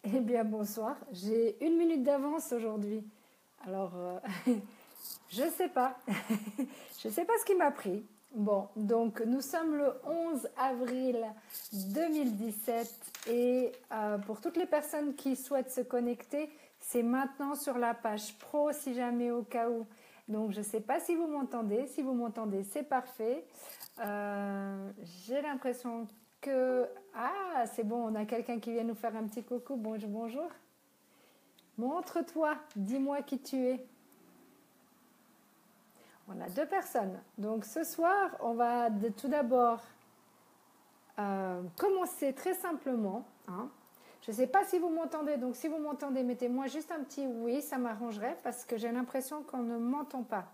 Eh bien, bonsoir. J'ai 1 minute d'avance aujourd'hui. Alors, je sais pas. Je sais pas ce qui m'a pris. Bon, donc nous sommes le 11 avril 2017 et pour toutes les personnes qui souhaitent se connecter, c'est maintenant sur la page pro si jamais au cas où. Donc, je ne sais pas si vous m'entendez. Si vous m'entendez, c'est parfait. J'ai l'impression que... Ah, c'est bon, on a quelqu'un qui vient nous faire un petit coucou. Bonjour, bonjour. Montre-toi, dis-moi qui tu es. On a 2 personnes. Donc ce soir, on va tout d'abord commencer très simplement. Hein. Je ne sais pas si vous m'entendez. Donc si vous m'entendez, mettez-moi juste un petit oui, ça m'arrangerait parce que j'ai l'impression qu'on ne m'entend pas.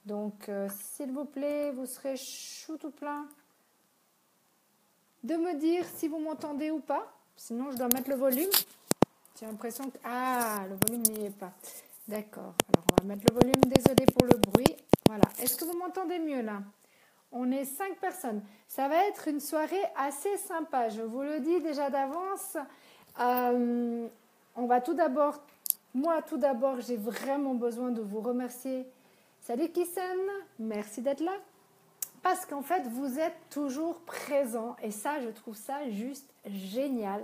Donc s'il vous plaît, vous serez chou tout plein de me dire si vous m'entendez ou pas. Sinon, je dois mettre le volume. J'ai l'impression que... Ah, le volume n'y est pas. D'accord. Alors, on va mettre le volume. Désolée pour le bruit. Voilà. Est-ce que vous m'entendez mieux là? On est 5 personnes. Ça va être une soirée assez sympa. Je vous le dis déjà d'avance. On va tout d'abord... Moi, tout d'abord, j'ai vraiment besoin de vous remercier. Salut Kissen. Merci d'être là. Parce qu'en fait, vous êtes toujours présent et ça, je trouve ça juste génial.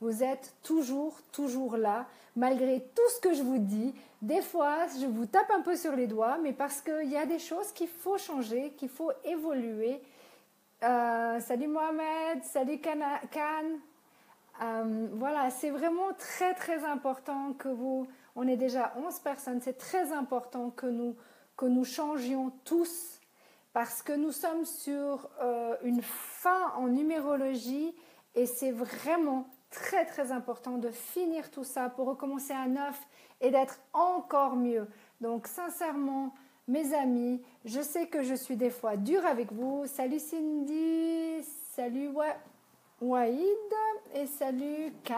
Vous êtes toujours là, malgré tout ce que je vous dis. Des fois, je vous tape un peu sur les doigts, mais parce qu'il y a des choses qu'il faut changer, qu'il faut évoluer. Salut Mohamed, salut Khan. Voilà, c'est vraiment très important que vous... On est déjà 11 personnes, c'est très important que nous changions tous parce que nous sommes sur une fin en numérologie et c'est vraiment très important de finir tout ça pour recommencer à neuf et d'être encore mieux. Donc sincèrement, mes amis, je sais que je suis des fois dure avec vous. Salut Cindy, salut Waïd et salut Khan.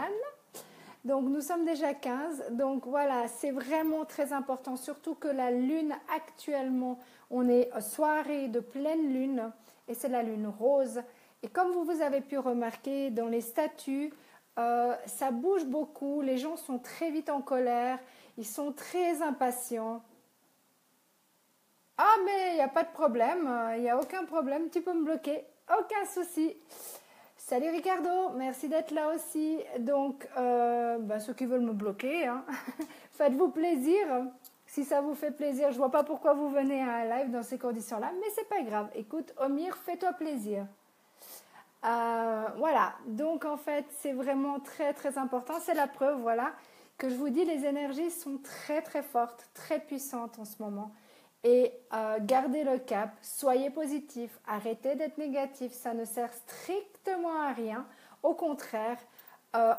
Donc nous sommes déjà 15, donc voilà, c'est vraiment très important, surtout que la lune actuellement, on est soirée de pleine lune et c'est la lune rose. Et comme vous avez pu remarquer dans les statuts, ça bouge beaucoup, les gens sont très vite en colère, ils sont très impatients. Ah mais il n'y a pas de problème, il n'y a aucun problème, tu peux me bloquer, aucun souci. Salut Ricardo, merci d'être là aussi. Donc, ceux qui veulent me bloquer, hein, faites-vous plaisir. Si ça vous fait plaisir, je ne vois pas pourquoi vous venez à un live dans ces conditions-là, mais c'est pas grave. Écoute, Omir, fais-toi plaisir. Voilà, donc en fait, c'est vraiment très important. C'est la preuve, voilà, que je vous dis, les énergies sont très fortes, très puissantes en ce moment. Et gardez le cap, soyez positif, arrêtez d'être négatif, ça ne sert strictement à rien. Au contraire,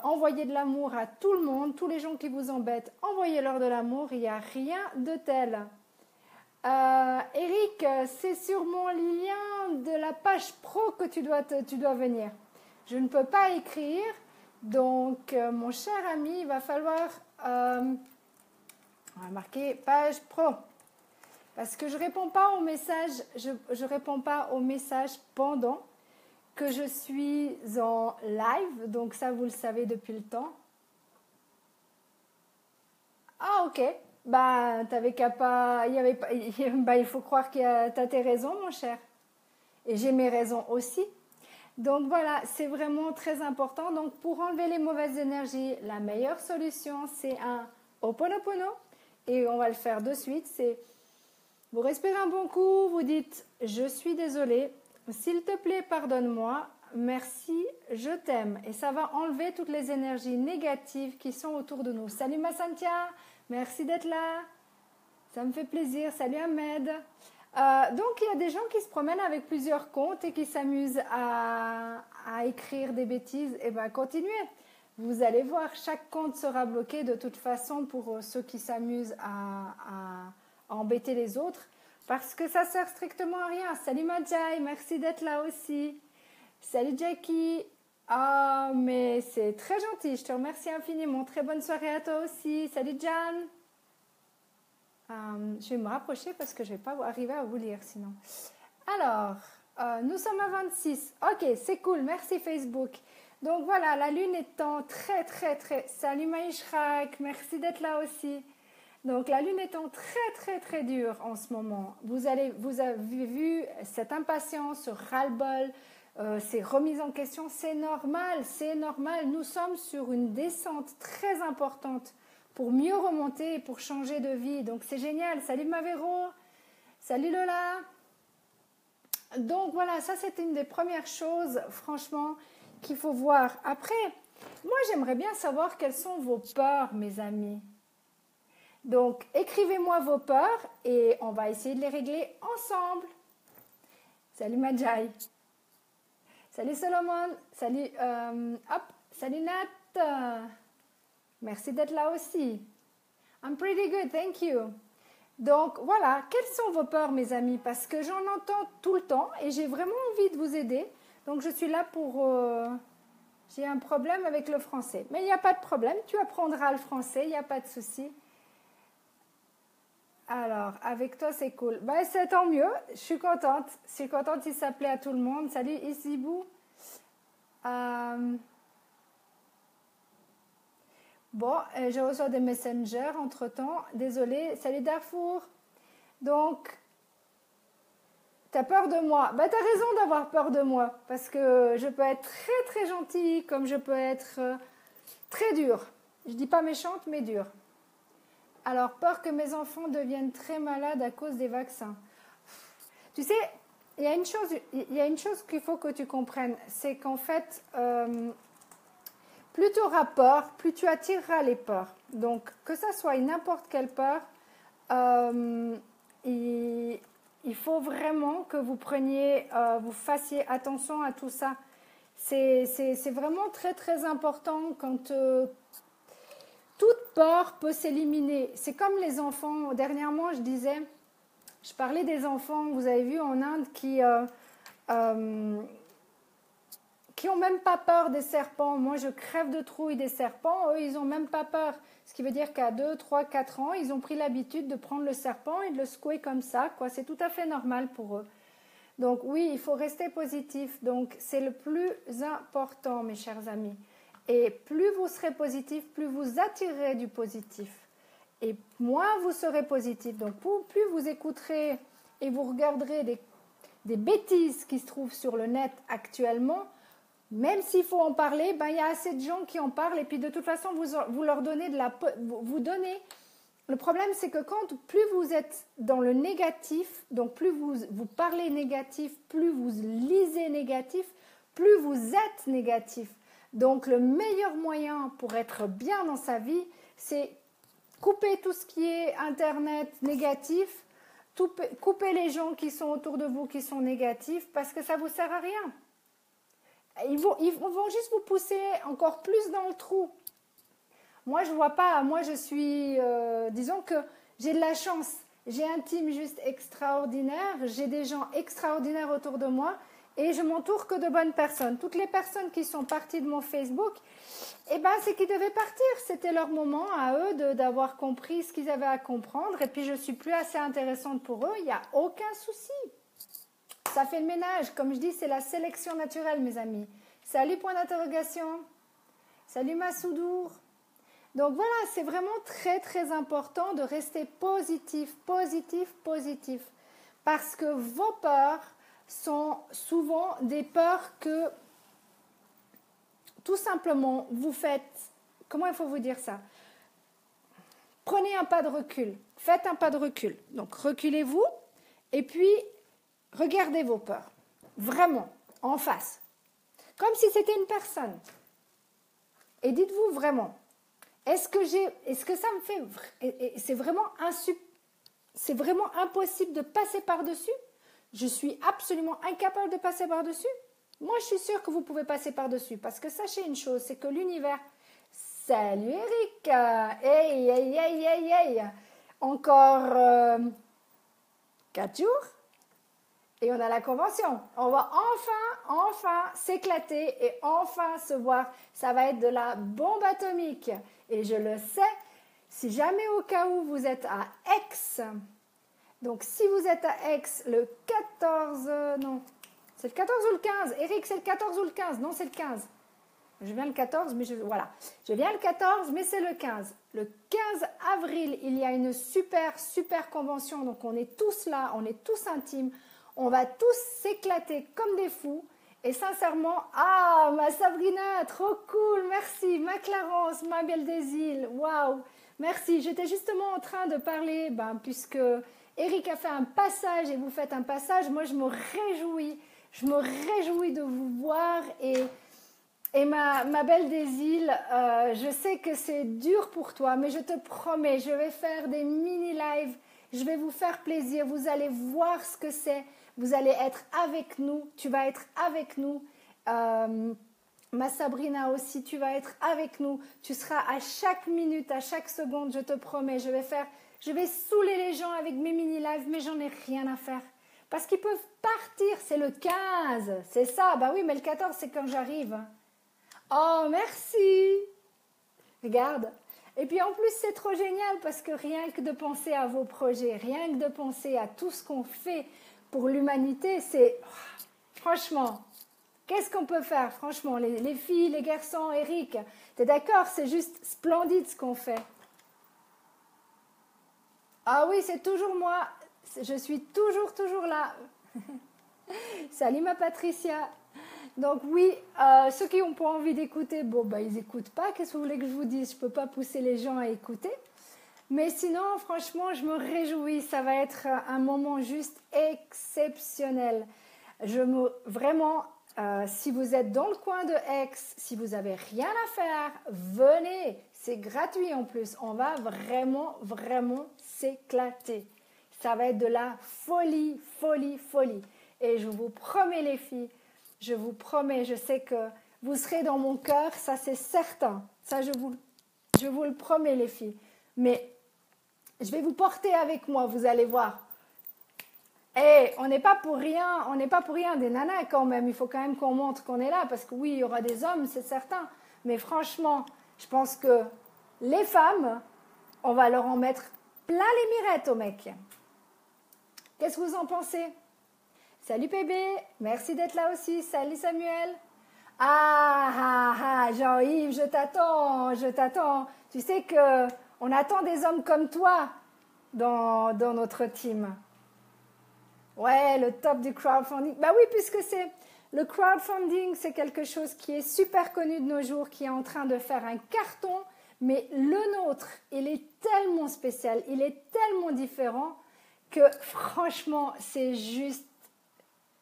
envoyez de l'amour à tout le monde, tous les gens qui vous embêtent, envoyez-leur de l'amour, il n'y a rien de tel. Eric, c'est sur mon lien de la page pro que tu dois venir. Je ne peux pas écrire, donc mon cher ami, il va falloir... on va marquer page pro. Parce que je réponds pas aux messages, je réponds pas aux messages pendant que je suis en live, donc ça vous le savez depuis le temps. Ah ok, t'avais qu'à pas, il faut croire que t'as tes raisons mon cher, et j'ai mes raisons aussi. Donc voilà, c'est vraiment très important. Donc pour enlever les mauvaises énergies, la meilleure solution c'est un Ho'oponopono, et on va le faire de suite. C'est vous respirez un bon coup, vous dites « Je suis désolée, s'il te plaît, pardonne-moi, merci, je t'aime ». Et ça va enlever toutes les énergies négatives qui sont autour de nous. Salut Massantia, merci d'être là. Ça me fait plaisir. Salut Ahmed. Donc, il y a des gens qui se promènent avec plusieurs comptes et qui s'amusent à écrire des bêtises. Eh bien, continuez. Vous allez voir, chaque compte sera bloqué de toute façon pour ceux qui s'amusent à embêter les autres parce que ça sert strictement à rien. Salut Majai, merci d'être là aussi. Salut Jackie. Ah, mais c'est très gentil, je te remercie infiniment. Très bonne soirée à toi aussi. Salut Jan. Je vais me rapprocher parce que je ne vais pas arriver à vous lire sinon. Alors, nous sommes à 26. Ok, c'est cool, merci Facebook. Donc voilà, la lune étant très, très, très... Salut Maïshrak, merci d'être là aussi. Donc la lune étant très, très, très dure en ce moment. Vous avez vu cette impatience, ce ras-le-bol, ces remises en question. C'est normal, c'est normal. Nous sommes sur une descente très importante pour mieux remonter et pour changer de vie. Donc c'est génial. Salut Mavero, salut Lola. Donc voilà, ça c'était une des premières choses, franchement, qu'il faut voir. Après, moi j'aimerais bien savoir quelles sont vos peurs, mes amis. Donc écrivez-moi vos peurs et on va essayer de les régler ensemble. Salut Majai. Salut Solomon. Salut, salut Nat. Merci d'être là aussi. I'm pretty good, thank you. Donc voilà, quelles sont vos peurs mes amis? Parce que j'en entends tout le temps et j'ai vraiment envie de vous aider. Donc je suis là pour... j'ai un problème avec le français. Mais il n'y a pas de problème, tu apprendras le français, il n'y a pas de souci. Alors, avec toi c'est cool. Ben, c'est tant mieux, je suis contente. Je suis contente si ça plaît à tout le monde. Salut Isibou. Bon, je reçois des messengers entre-temps. Désolée. Salut Darfour. Donc, tu as peur de moi. Ben, tu as raison d'avoir peur de moi. Parce que je peux être très très gentille comme je peux être très dure. Je dis pas méchante, mais dure. Alors, peur que mes enfants deviennent très malades à cause des vaccins. Tu sais, il y a une chose qu'il faut que tu comprennes. C'est qu'en fait... plus tu auras peur, plus tu attireras les peurs. Donc, que ça soit n'importe quelle peur, il faut vraiment que vous preniez, vous fassiez attention à tout ça. C'est vraiment très, très important quand toute peur peut s'éliminer. C'est comme les enfants. Dernièrement, je parlais des enfants, vous avez vu, en Inde, qui n'ont même pas peur des serpents. Moi, je crève de trouille des serpents. Eux, ils n'ont même pas peur. Ce qui veut dire qu'à 2, 3, 4 ans, ils ont pris l'habitude de prendre le serpent et de le secouer comme ça, quoi. C'est tout à fait normal pour eux. Donc oui, il faut rester positif. Donc c'est le plus important, mes chers amis. Et plus vous serez positif, plus vous attirerez du positif. Et moins vous serez positif. Donc plus vous écouterez et vous regarderez des bêtises qui se trouvent sur le net actuellement, même s'il faut en parler, ben, il y a assez de gens qui en parlent et puis de toute façon, vous leur donnez vous donnez. Le problème, c'est que plus vous êtes dans le négatif, donc plus vous parlez négatif, plus vous lisez négatif, plus vous êtes négatif. Donc le meilleur moyen pour être bien dans sa vie, c'est couper tout ce qui est Internet négatif, couper les gens qui sont autour de vous qui sont négatifs parce que ça ne vous sert à rien. Ils vont juste vous pousser encore plus dans le trou. Moi, je vois pas. Moi, je suis... disons que j'ai de la chance. J'ai un team juste extraordinaire. J'ai des gens extraordinaires autour de moi. Et je m'entoure que de bonnes personnes. Toutes les personnes qui sont parties de mon Facebook, eh ben, c'est qu'ils devaient partir. C'était leur moment à eux d'avoir compris ce qu'ils avaient à comprendre. Et puis, je suis plus assez intéressante pour eux. Il n'y a aucun souci. Ça fait le ménage. Comme je dis, c'est la sélection naturelle, mes amis. Salut, point d'interrogation. Salut, Massoudour. Donc voilà, c'est vraiment très, très important de rester positif, positif, positif. Parce que vos peurs sont souvent des peurs que, tout simplement, vous faites... Comment il faut vous dire ça? Prenez un pas de recul. Faites un pas de recul. Donc, reculez-vous et puis... regardez vos peurs, vraiment, en face, comme si c'était une personne. Et dites-vous vraiment, est-ce que ça me fait, c'est vraiment impossible de passer par-dessus? Je suis absolument incapable de passer par-dessus? Moi, je suis sûre que vous pouvez passer par-dessus, parce que sachez une chose, c'est que l'univers... Salut Eric! Hey, hey, hey, hey, hey! Encore 4 jours? Et on a la convention. On va enfin s'éclater et enfin se voir. Ça va être de la bombe atomique. Et je le sais, si jamais au cas où vous êtes à Aix, donc si vous êtes à Aix le 14, non, c'est le 14 ou le 15. Eric, c'est le 14 ou le 15? Non, c'est le 15. Je viens le 14, mais voilà. Je viens le 14, mais c'est le 15. Le 15 avril, il y a une super, super convention. Donc, on est tous là, on est tous intimes. On va tous s'éclater comme des fous. Et sincèrement, ma Sabrina, trop cool, merci. Ma Clarence, ma belle des îles, waouh, merci. J'étais justement en train de parler, puisque Eric a fait un passage et vous faites un passage, moi je me réjouis de vous voir et ma belle des îles, je sais que c'est dur pour toi, mais je te promets, je vais faire des mini-lives, je vais vous faire plaisir, vous allez voir ce que c'est, vous allez être avec nous, tu vas être avec nous, ma Sabrina aussi, tu vas être avec nous, tu seras à chaque minute, à chaque seconde, je te promets, je vais saouler les gens avec mes mini-lives, mais j'en ai rien à faire. Parce qu'ils peuvent partir, c'est le 15, c'est ça, oui, mais le 14, c'est quand j'arrive. Oh, merci. Regarde. Et puis en plus, c'est trop génial parce que rien que de penser à vos projets, rien que de penser à tout ce qu'on fait pour l'humanité, c'est... Franchement, qu'est-ce qu'on peut faire? Franchement, les filles, les garçons, Eric, t'es d'accord? C'est juste splendide ce qu'on fait. Ah oui, c'est toujours moi. Je suis toujours là. Salut ma Patricia. Donc oui, ceux qui n'ont pas envie d'écouter, ils n'écoutent pas. Qu'est-ce que vous voulez que je vous dise? Je ne peux pas pousser les gens à écouter. Mais sinon, franchement, je me réjouis. Ça va être un moment juste exceptionnel. Vraiment, si vous êtes dans le coin de Aix, si vous n'avez rien à faire, venez. C'est gratuit en plus. On va vraiment s'éclater. Ça va être de la folie. Et je vous promets les filles, je vous promets, je sais que vous serez dans mon cœur, ça c'est certain. Ça je vous le promets les filles. Mais je vais vous porter avec moi, vous allez voir. Et on n'est pas pour rien des nanas quand même. Il faut quand même qu'on montre qu'on est là, parce que oui, il y aura des hommes, c'est certain. Mais franchement, je pense que les femmes, on va leur en mettre plein les mirettes aux mecs. Qu'est-ce que vous en pensez? Salut bébé, merci d'être là aussi. Salut Samuel. Jean-Yves, je t'attends. Tu sais que on attend des hommes comme toi dans notre team. Ouais, le top du crowdfunding. Oui, puisque le crowdfunding, c'est quelque chose qui est super connu de nos jours, qui est en train de faire un carton, mais le nôtre, il est tellement spécial, il est tellement différent que franchement, c'est juste...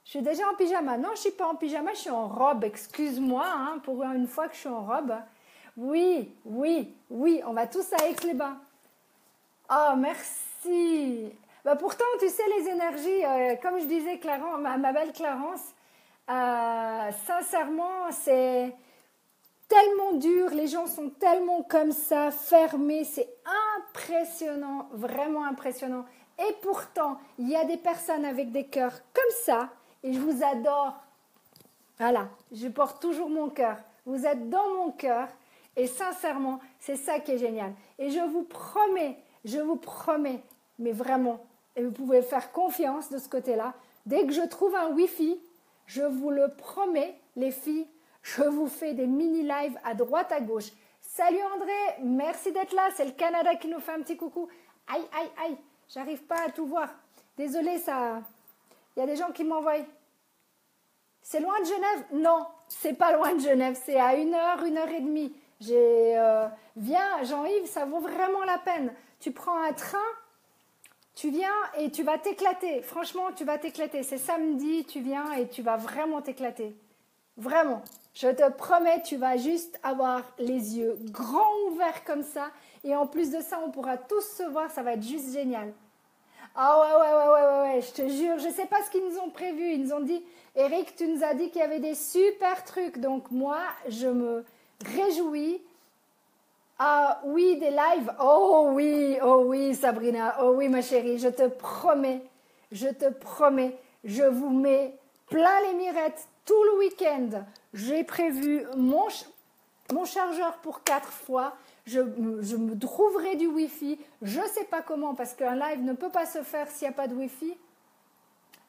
Je suis déjà en pyjama. Non, je ne suis pas en pyjama, je suis en robe. Excuse-moi, pour une fois que je suis en robe. Oui, on va tous à Aix-les-Bains. Oh, merci. Pourtant, tu sais, les énergies, comme je disais, ma belle Clarence, sincèrement, c'est tellement dur. Les gens sont tellement comme ça, fermés. C'est impressionnant, vraiment impressionnant. Et pourtant, il y a des personnes avec des cœurs comme ça. Et je vous adore. Voilà, je porte toujours mon cœur. Vous êtes dans mon cœur. Et sincèrement, c'est ça qui est génial. Et je vous promets, mais vraiment, et vous pouvez faire confiance de ce côté-là, dès que je trouve un Wi-Fi, je vous le promets, les filles, je vous fais des mini-lives à droite, à gauche. Salut André, merci d'être là. C'est le Canada qui nous fait un petit coucou. Aïe, j'arrive pas à tout voir. Désolée, ça... Il y a des gens qui m'envoient. C'est loin de Genève? Non, c'est pas loin de Genève. C'est à 1h, 1h30. Viens, Jean-Yves, ça vaut vraiment la peine. Tu prends un train, tu viens et tu vas t'éclater. Franchement, tu vas t'éclater. C'est samedi, tu viens et tu vas vraiment t'éclater. Vraiment. Je te promets, tu vas juste avoir les yeux grands ouverts comme ça. Et en plus de ça, on pourra tous se voir. Ça va être juste génial. Ah ouais, je te jure, je sais pas ce qu'ils nous ont prévu. Ils nous ont dit, Eric, tu nous as dit qu'il y avait des super trucs. Donc moi, je me réjouis. Ah oui, des lives. Oh oui, Sabrina. Oh oui, ma chérie, je te promets, je vous mets plein les mirettes tout le week-end. J'ai prévu mon chargeur pour 4 fois. Je me trouverai du Wi-Fi. Je ne sais pas comment, parce qu'un live ne peut pas se faire s'il n'y a pas de Wi-Fi.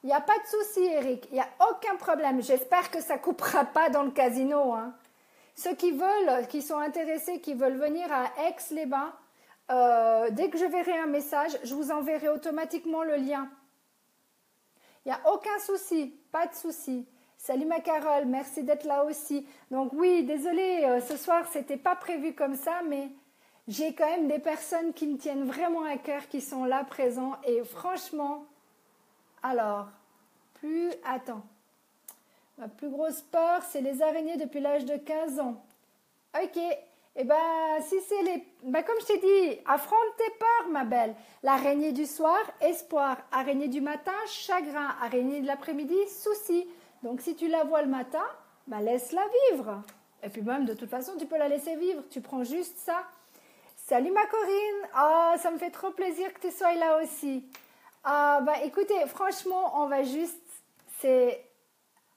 Il n'y a pas de souci, Eric. Il n'y a aucun problème. J'espère que ça ne coupera pas dans le casino. Ceux qui veulent, qui sont intéressés, qui veulent venir à Aix-les-Bains, dès que je verrai un message, je vous enverrai automatiquement le lien. Il n'y a aucun souci, pas de souci. Salut ma Carole, merci d'être là aussi. Donc oui, désolée, ce soir, c'était pas prévu comme ça, mais j'ai quand même des personnes qui me tiennent vraiment à cœur, qui sont là présents. Et franchement, alors, attends. Ma plus grosse peur, c'est les araignées depuis l'âge de 15 ans. Ok, eh ben, si c'est les... Ben, comme je t'ai dit, affronte tes peurs, ma belle. L'araignée du soir, espoir. Araignée du matin, chagrin. Araignée de l'après-midi, souci. Donc, si tu la vois le matin, ben, laisse-la vivre. Et puis même, de toute façon, tu peux la laisser vivre. Tu prends juste ça. Salut ma Corinne. Oh, ça me fait trop plaisir que tu sois là aussi. Ben, écoutez, franchement, on va juste...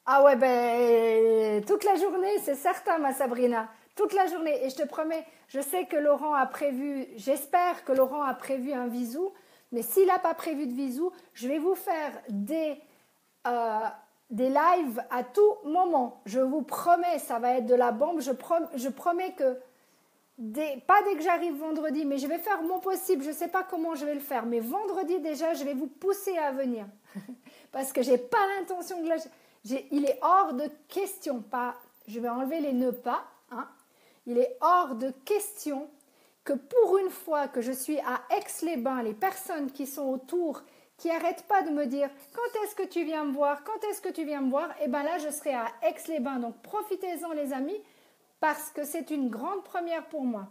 Ah ouais, ben, toute la journée, c'est certain, ma Sabrina. Toute la journée. Et je te promets, je sais que Laurent a prévu, j'espère que Laurent a prévu un visou, mais s'il n'a pas prévu de visou, je vais vous faire des lives à tout moment. Je vous promets, ça va être de la bombe. Je promets que, pas dès que j'arrive vendredi, mais je vais faire mon possible. Je ne sais pas comment je vais le faire, mais vendredi déjà, je vais vous pousser à venir. Parce que je n'ai pas l'intention de lâcher. Il est hors de question, je vais enlever les nœuds pas, hein. Il est hors de question que pour une fois que je suis à Aix-les-Bains, les personnes qui sont autour, qui n'arrêtent pas de me dire « Quand est-ce que tu viens me voir? Quand est-ce que tu viens me voir ?» Eh bien là, je serai à Aix-les-Bains. Donc profitez-en les amis, parce que c'est une grande première pour moi.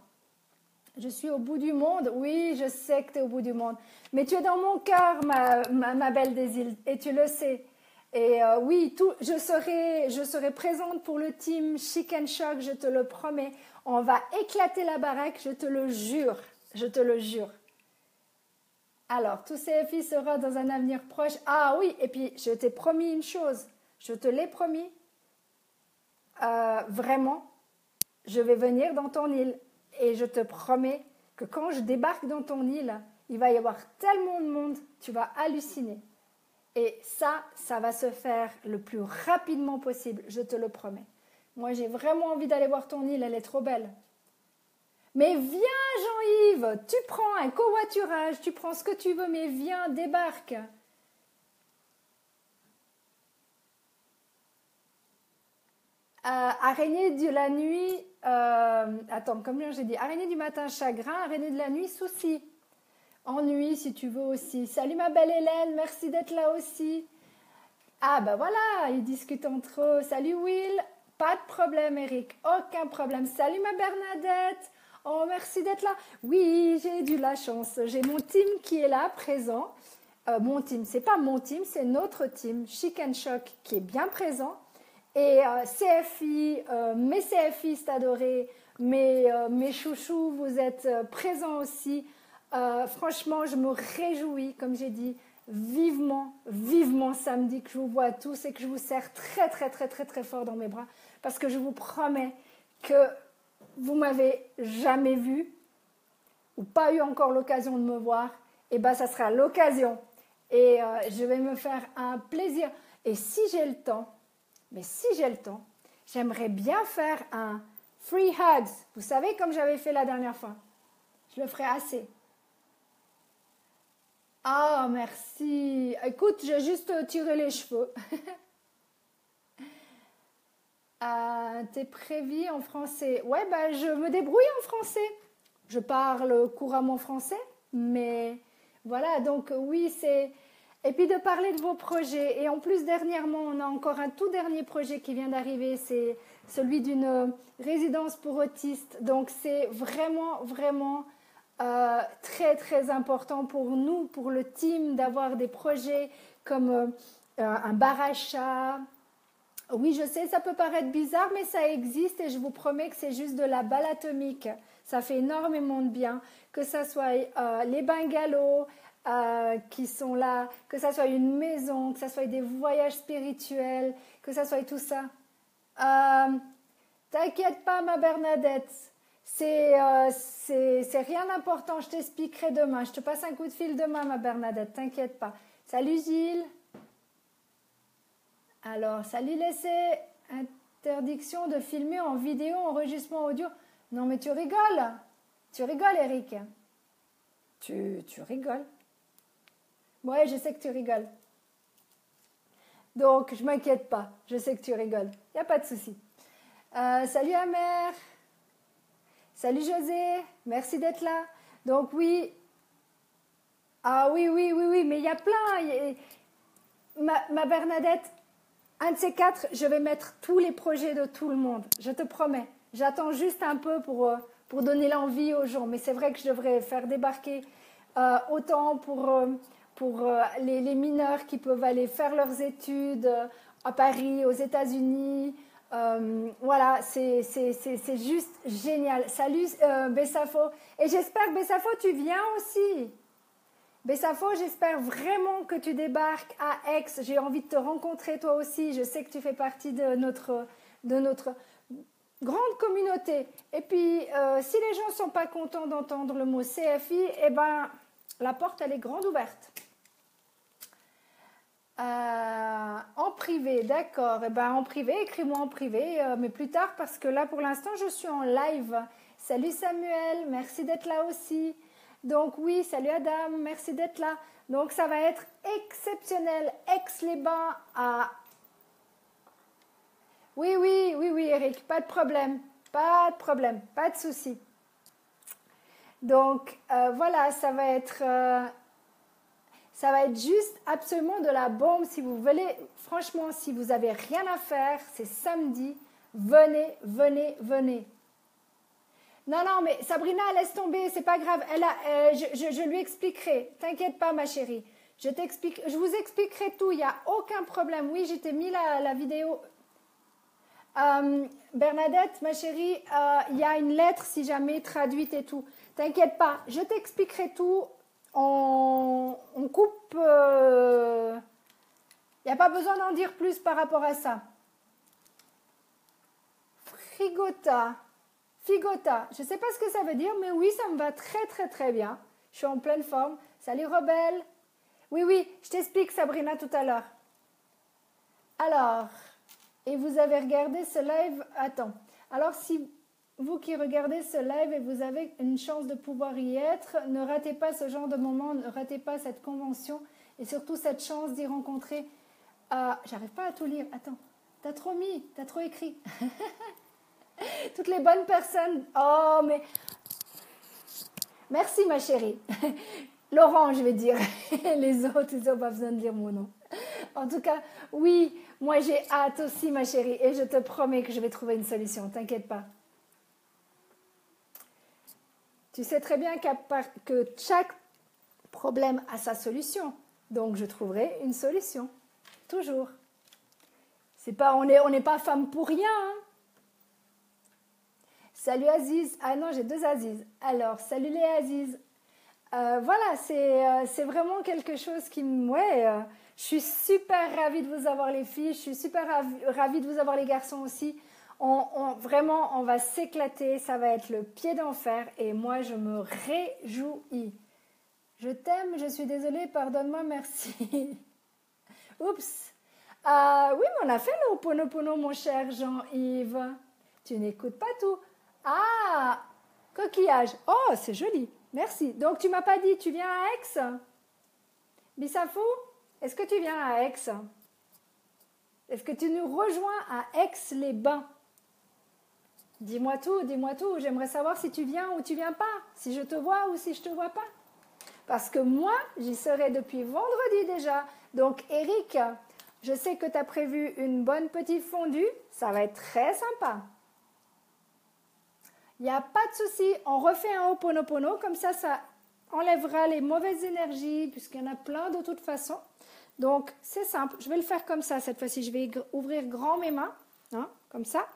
Je suis au bout du monde. Oui, je sais que tu es au bout du monde. Mais tu es dans mon cœur, ma belle des îles, et tu le sais. Et oui, je serai présente pour le team Chic and Choc, je te le promets. On va éclater la baraque, je te le jure. Je te le jure. Alors, tout CFI sera dans un avenir proche. Ah oui, et puis je t'ai promis une chose. Je te l'ai promis. Vraiment, je vais venir dans ton île. Et je te promets que quand je débarque dans ton île, il va y avoir tellement de monde, tu vas halluciner. Et ça va se faire le plus rapidement possible, je te le promets. Moi, j'ai vraiment envie d'aller voir ton île, elle est trop belle. Mais viens, Jean-Yves, tu prends un covoiturage, tu prends ce que tu veux, mais viens, débarque. Araignée de la nuit, attends, combien j'ai dit? Araignée du matin, chagrin, araignée de la nuit, souci. Ennui si tu veux aussi. Salut ma belle Hélène, merci d'être là aussi. Ah ben voilà, ils discutent entre eux. Salut Will, pas de problème Eric, aucun problème. Salut ma Bernadette, oh merci d'être là. Oui, j'ai eu de la chance, j'ai mon team qui est là, présent. Mon team, c'est pas mon team, c'est notre team, Chic and Choc, qui est bien présent. Et CFI, mes CFistes adorés, mes chouchous, vous êtes présents aussi. Franchement, je me réjouis, comme j'ai dit, vivement samedi que je vous vois tous et que je vous serre très, très, très, très, très fort dans mes bras. Parce que je vous promets que vous m'avez jamais vu ou pas eu encore l'occasion de me voir. Et bien, ça sera l'occasion. Et je vais me faire un plaisir. Et si j'ai le temps, j'aimerais bien faire un free hugs. Vous savez, comme j'avais fait la dernière fois. Je le ferai assez. Ah, merci. Écoute, j'ai juste tiré les cheveux. T'es prévie en français? Ouais, bah, je me débrouille en français. Je parle couramment français, mais voilà, donc oui, c'est... Et puis de parler de vos projets. Et en plus, dernièrement, on a encore un tout dernier projet qui vient d'arriver. C'est celui d'une résidence pour autistes. Donc, c'est vraiment, vraiment très, très important pour nous, pour le team, d'avoir des projets comme un bar à chat. Oui, je sais, ça peut paraître bizarre, mais ça existe et je vous promets que c'est juste de la balle atomique. Ça fait énormément de bien. Que ça soit les bungalows qui sont là, que ça soit une maison, que ça soit des voyages spirituels, que ça soit tout ça. T'inquiète pas, ma Bernadette. C'est rien d'important. Je t'expliquerai demain. Je te passe un coup de fil demain, ma Bernadette. T'inquiète pas. Salut Gilles. Alors, salut Laissé. interdiction de filmer en vidéo, enregistrement audio. Non, mais tu rigoles. Tu rigoles, Eric. Tu rigoles. Ouais, je sais que tu rigoles. Donc, je ne m'inquiète pas. Je sais que tu rigoles. Il n'y a pas de souci. Salut, Amer. Salut, José. Merci d'être là. Donc, oui. Ah oui, mais il y a plein. Ma Bernadette, un de ces quatre, je vais mettre tous les projets de tout le monde. Je te promets. J'attends juste un peu pour donner l'envie aux gens. Mais c'est vrai que je devrais faire débarquer autant pour les mineurs qui peuvent aller faire leurs études à Paris, aux États-Unis. Voilà, c'est juste génial. Salut Bessafo. Et j'espère, Bessafo, tu viens aussi. Bessafo, j'espère vraiment que tu débarques à Aix. J'ai envie de te rencontrer toi aussi. Je sais que tu fais partie de notre grande communauté. Et puis, si les gens ne sont pas contents d'entendre le mot CFI, eh ben, la porte, elle est grande ouverte. En privé, d'accord. Eh ben, en privé, écris-moi en privé, mais plus tard, parce que là, pour l'instant, je suis en live. Salut Samuel, merci d'être là aussi. Donc oui, salut Adam, merci d'être là. Donc ça va être exceptionnel. Aix-les-Bains à... Oui, Eric, pas de problème, pas de souci. Donc voilà, ça va être juste absolument de la bombe. Si vous voulez, franchement, si vous n'avez rien à faire, c'est samedi, venez. Non, mais Sabrina, laisse tomber, c'est pas grave. Je lui expliquerai. T'inquiète pas, ma chérie. Je vous expliquerai tout, il n'y a aucun problème. Oui, je t'ai mis la vidéo. Bernadette, ma chérie, il y a une lettre, si jamais, traduite et tout. T'inquiète pas, je t'expliquerai tout. On coupe. Il n'y a pas besoin d'en dire plus par rapport à ça. Figota, je ne sais pas ce que ça veut dire, mais oui, ça me va très bien. Je suis en pleine forme. Salut Rebelle. Oui, je t'explique Sabrina tout à l'heure. Alors, et vous avez regardé ce live, attends. Alors si vous qui regardez ce live et vous avez une chance de pouvoir y être, ne ratez pas ce genre de moment, ne ratez pas cette convention et surtout cette chance d'y rencontrer. J'arrive pas à tout lire, attends. T'as trop écrit. Toutes les bonnes personnes. Oh, mais... Merci, ma chérie. Laurent, je vais dire. Les autres, ils n'ont pas besoin de dire mon nom. En tout cas, oui, moi j'ai hâte aussi, ma chérie. Et je te promets que je vais trouver une solution. T'inquiète pas. Tu sais très bien que chaque problème a sa solution. Donc, je trouverai une solution. Toujours. C'est pas, on n'est pas femme pour rien, hein. Salut Aziz. Ah non, j'ai deux Aziz. Alors, salut les Aziz. Voilà, c'est vraiment quelque chose qui me... Ouais, je suis super ravie de vous avoir les filles. Je suis super ravie de vous avoir les garçons aussi. Vraiment, on va s'éclater. Ça va être le pied d'enfer. Et moi, je me réjouis. Je t'aime, je suis désolée. Pardonne-moi, merci. Oups. Oui, mais on a fait le Ho'oponopono, mon cher Jean-Yves. Tu n'écoutes pas tout. Ah, coquillage. Oh, c'est joli. Merci. Donc, tu m'as pas dit, tu viens à Aix? Bissafou, est-ce que tu viens à Aix? Est-ce que tu nous rejoins à Aix-les-Bains? Dis-moi tout. J'aimerais savoir si tu viens ou tu viens pas. Si je te vois ou si je te vois pas. Parce que moi, j'y serai depuis vendredi déjà. Donc, Eric, je sais que tu as prévu une bonne petite fondue. Ça va être très sympa. Il n'y a pas de souci, on refait un Ho'oponopono, comme ça enlèvera les mauvaises énergies, puisqu'il y en a plein de toute façon. Donc, c'est simple, je vais le faire comme ça cette fois-ci. Je vais ouvrir grand mes mains, hein, comme ça.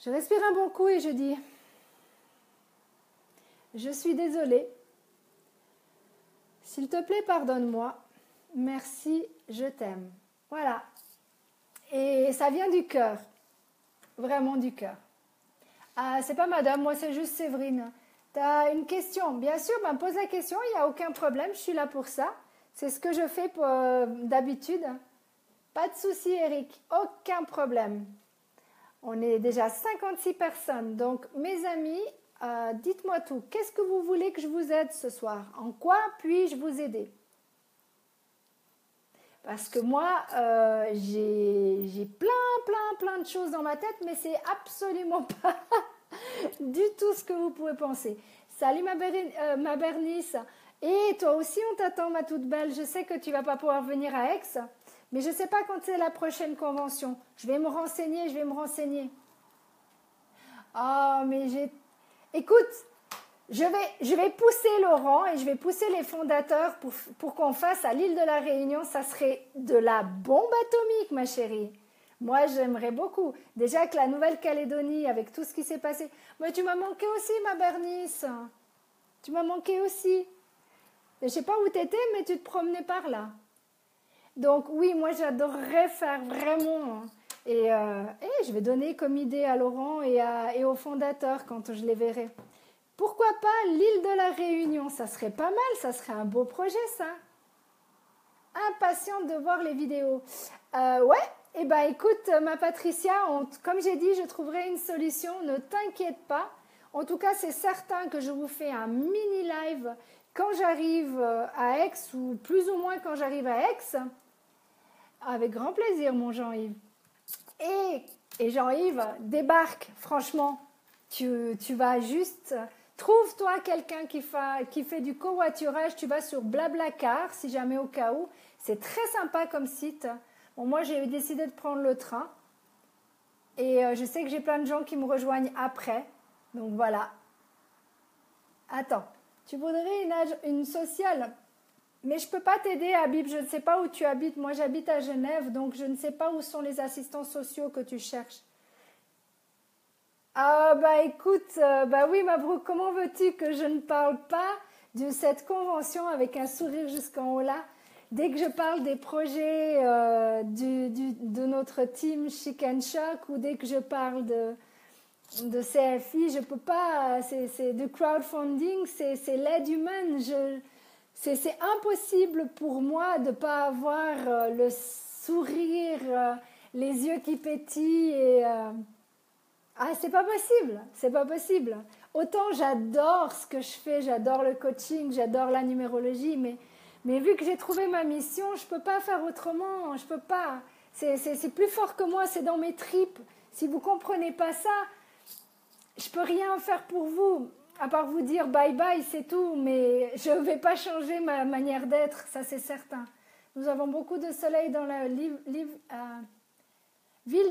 Je respire un bon coup et je dis, je suis désolée. S'il te plaît, pardonne-moi. Merci, je t'aime. Voilà. Et ça vient du cœur, vraiment du cœur. Ah, c'est pas madame, moi c'est juste Séverine. Tu as une question? Bien sûr, pose la question, il n'y a aucun problème, je suis là pour ça. C'est ce que je fais d'habitude. Pas de souci, Eric, aucun problème. On est déjà 56 personnes. Donc, mes amis, dites-moi tout. Qu'est-ce que vous voulez que je vous aide ce soir? En quoi puis-je vous aider? Parce que moi, j'ai plein de choses dans ma tête, mais c'est absolument pas du tout ce que vous pouvez penser. Salut ma Bernice. Et toi aussi, on t'attend, ma toute belle. Je sais que tu vas pas pouvoir venir à Aix, mais je ne sais pas quand c'est la prochaine convention. Je vais me renseigner. Oh, mais écoute, je vais pousser Laurent et je vais pousser les fondateurs pour qu'on fasse à l'île de la Réunion. Ça serait de la bombe atomique, ma chérie. Moi, j'aimerais beaucoup. Déjà que la Nouvelle-Calédonie, avec tout ce qui s'est passé. Mais tu m'as manqué aussi, ma Bernice. Tu m'as manqué aussi. Je ne sais pas où tu étais, mais tu te promenais par là. Donc oui, moi, j'adorerais faire vraiment. Et je vais donner comme idée à Laurent et aux fondateurs quand je les verrai. Pourquoi pas l'île de la Réunion? Ça serait pas mal, ça serait un beau projet, ça. Impatiente de voir les vidéos. Ouais, eh ben écoute, ma Patricia, comme j'ai dit, je trouverai une solution, ne t'inquiète pas. En tout cas, c'est certain que je vous fais un mini live quand j'arrive à Aix, ou plus ou moins quand j'arrive à Aix. Avec grand plaisir, mon Jean-Yves. Et Jean-Yves, débarque, franchement. Tu vas juste... Trouve-toi quelqu'un qui fait du covoiturage. Tu vas sur Blablacar, si jamais au cas où. C'est très sympa comme site. Bon, moi, j'ai décidé de prendre le train. Et je sais que j'ai plein de gens qui me rejoignent après. Donc, voilà. Attends, tu voudrais une sociale? Mais je ne peux pas t'aider, Habib. Je ne sais pas où tu habites. Moi, j'habite à Genève. Donc, je ne sais pas où sont les assistants sociaux que tu cherches. Ah bah écoute, bah oui Mabrouk, comment veux-tu que je ne parle pas de cette convention avec un sourire jusqu'en haut là? Dès que je parle des projets de notre team Chic and Choc, ou dès que je parle de CFI, je peux pas, c'est du crowdfunding, c'est l'aide humaine. C'est impossible pour moi de ne pas avoir le sourire, les yeux qui pétillent et... Ah, c'est pas possible. Autant j'adore ce que je fais, j'adore le coaching, j'adore la numérologie, mais vu que j'ai trouvé ma mission, je peux pas faire autrement, je peux pas. C'est plus fort que moi, c'est dans mes tripes. Si vous comprenez pas ça, je peux rien faire pour vous, à part vous dire bye bye, c'est tout, mais je vais pas changer ma manière d'être, ça c'est certain. Nous avons beaucoup de soleil dans la ville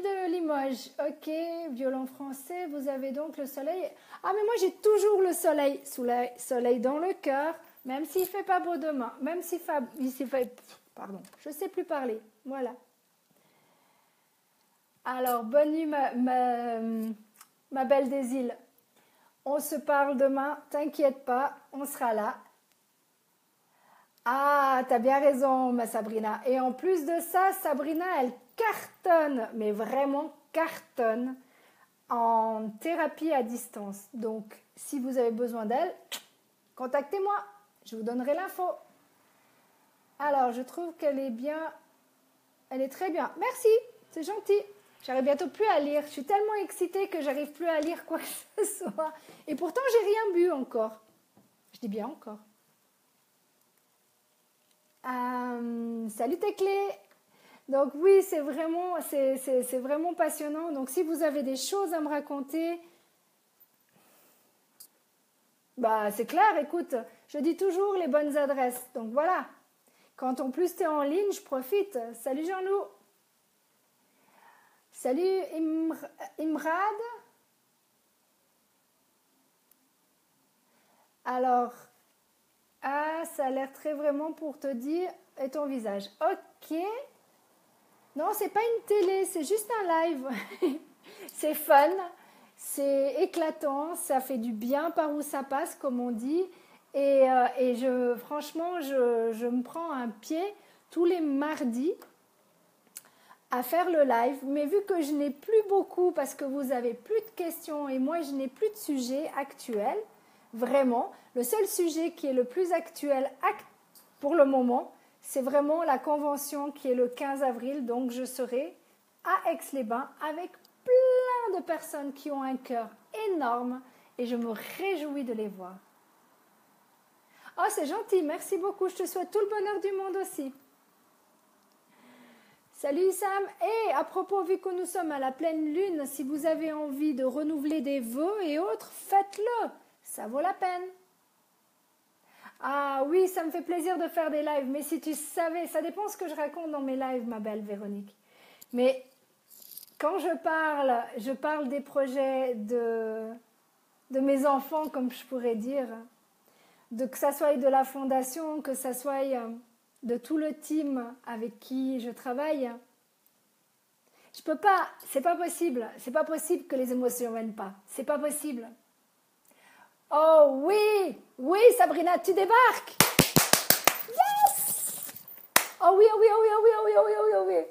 de Limoges, ok, violon français, vous avez donc le soleil. Ah, mais moi j'ai toujours le soleil dans le cœur, même s'il ne fait pas beau demain, même s'il fait, pardon, je ne sais plus parler, voilà. Alors, bonne nuit ma belle des îles. On se parle demain, t'inquiète pas, on sera là. Ah, t'as bien raison, ma Sabrina. Et en plus de ça, Sabrina, elle cartonne, mais vraiment cartonne, en thérapie à distance. Donc, si vous avez besoin d'elle, contactez-moi, je vous donnerai l'info. Alors, je trouve qu'elle est bien, elle est très bien. Merci, c'est gentil. J'arrive bientôt plus à lire. Je suis tellement excitée que j'arrive plus à lire quoi que ce soit. Et pourtant, j'ai rien bu encore. Je dis bien encore. Salut tes clés. Donc oui, c'est vraiment passionnant. Donc si vous avez des choses à me raconter, bah c'est clair, écoute, je dis toujours les bonnes adresses. Donc voilà, quand en plus tu es en ligne, je profite. Salut Jean-Loup. Salut Imrad. Alors, ça a l'air très vraiment pour te dire, et ton visage. Ok. Non, c'est pas une télé, c'est juste un live. C'est fun, c'est éclatant, ça fait du bien par où ça passe, comme on dit. Et franchement, je me prends un pied tous les mardis à faire le live. Mais vu que je n'ai plus beaucoup, parce que vous avez plus de questions et moi, je n'ai plus de sujet actuel, vraiment, le seul sujet qui est le plus actuel pour le moment, c'est vraiment la convention qui est le 15 avril. Donc, je serai à Aix-les-Bains avec plein de personnes qui ont un cœur énorme et je me réjouis de les voir. Oh, c'est gentil, merci beaucoup. Je te souhaite tout le bonheur du monde aussi. Salut Sam. Et à propos, vu que nous sommes à la pleine lune, si vous avez envie de renouveler des vœux et autres, faites-le. Ça vaut la peine. Ah oui, ça me fait plaisir de faire des lives. Mais si tu savais, ça dépend ce que je raconte dans mes lives, ma belle Véronique. Mais quand je parle des projets de mes enfants, comme je pourrais dire, que ça soit de la fondation, que ça soit de tout le team avec qui je travaille. Je peux pas, c'est pas possible que les émotions ne viennent pas, c'est pas possible. Oh oui, oui Sabrina, tu débarques. Yes. Oh oui, oh oui, oh oui, oh oui, oh oui, oh oui, oh oui, oh oui.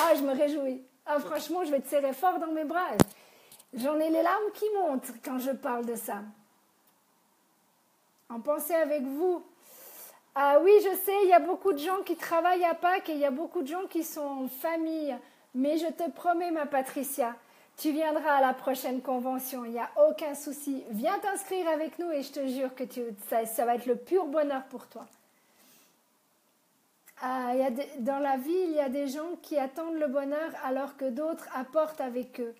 Ah, je me réjouis. Ah, franchement, je vais te serrer fort dans mes bras. J'en ai les larmes qui montent quand je parle de ça. En pensée avec vous. Ah oui, je sais, il y a beaucoup de gens qui travaillent à Pâques et il y a beaucoup de gens qui sont en famille. Mais je te promets, ma Patricia, tu viendras à la prochaine convention. Il n'y a aucun souci. Viens t'inscrire avec nous et je te jure que ça va être le pur bonheur pour toi. Dans la vie, il y a des gens qui attendent le bonheur alors que d'autres apportent avec eux.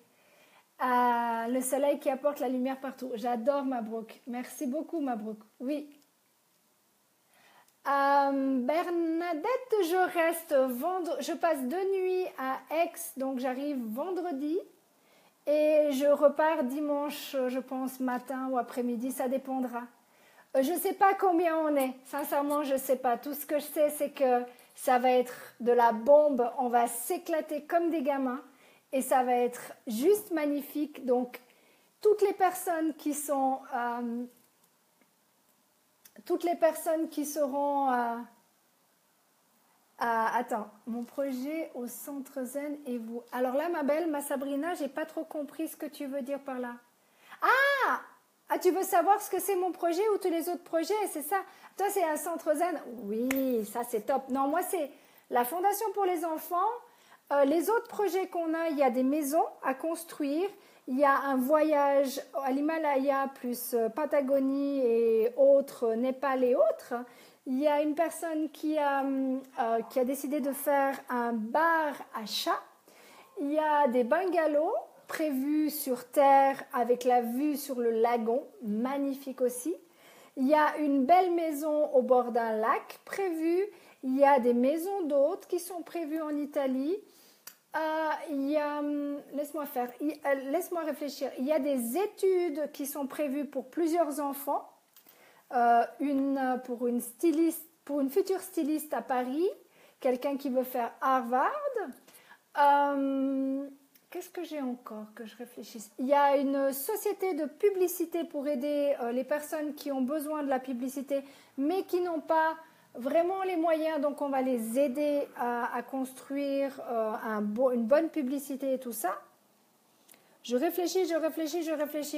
Le soleil qui apporte la lumière partout. J'adore Mabrouk. Merci beaucoup, Mabrouk. Oui. Bernadette, je passe 2 nuits à Aix, donc j'arrive vendredi et je repars dimanche, je pense, matin ou après-midi, ça dépendra. Je ne sais pas combien on est, sincèrement, je ne sais pas. Tout ce que je sais, c'est que ça va être de la bombe, on va s'éclater comme des gamins et ça va être juste magnifique. Donc, toutes les personnes qui seront attends, mon projet au centre zen et vous. Alors là, ma belle, ma Sabrina, j'ai pas trop compris ce que tu veux dire par là. Ah, tu veux savoir ce que c'est mon projet ou tous les autres projets, c'est ça? Toi, c'est un centre zen? Oui, ça c'est top. Non, moi, c'est la Fondation pour les enfants. Les autres projets qu'on a, il y a des maisons à construire. Il y a un voyage à l'Himalaya, plus Patagonie et autres, Népal et autres. Il y a une personne qui a décidé de faire un bar à chats. Il y a des bungalows prévus sur terre avec la vue sur le lagon, magnifique aussi. Il y a une belle maison au bord d'un lac prévue. Il y a des maisons d'hôtes qui sont prévues en Italie. Laisse-moi réfléchir. Il y a des études qui sont prévues pour plusieurs enfants. Pour une future styliste à Paris, quelqu'un qui veut faire Harvard. Qu'est-ce que j'ai encore que je réfléchisse? Il y a une société de publicité pour aider les personnes qui ont besoin de la publicité, mais qui n'ont pas vraiment les moyens, donc on va les aider à construire une bonne publicité et tout ça. Je réfléchis,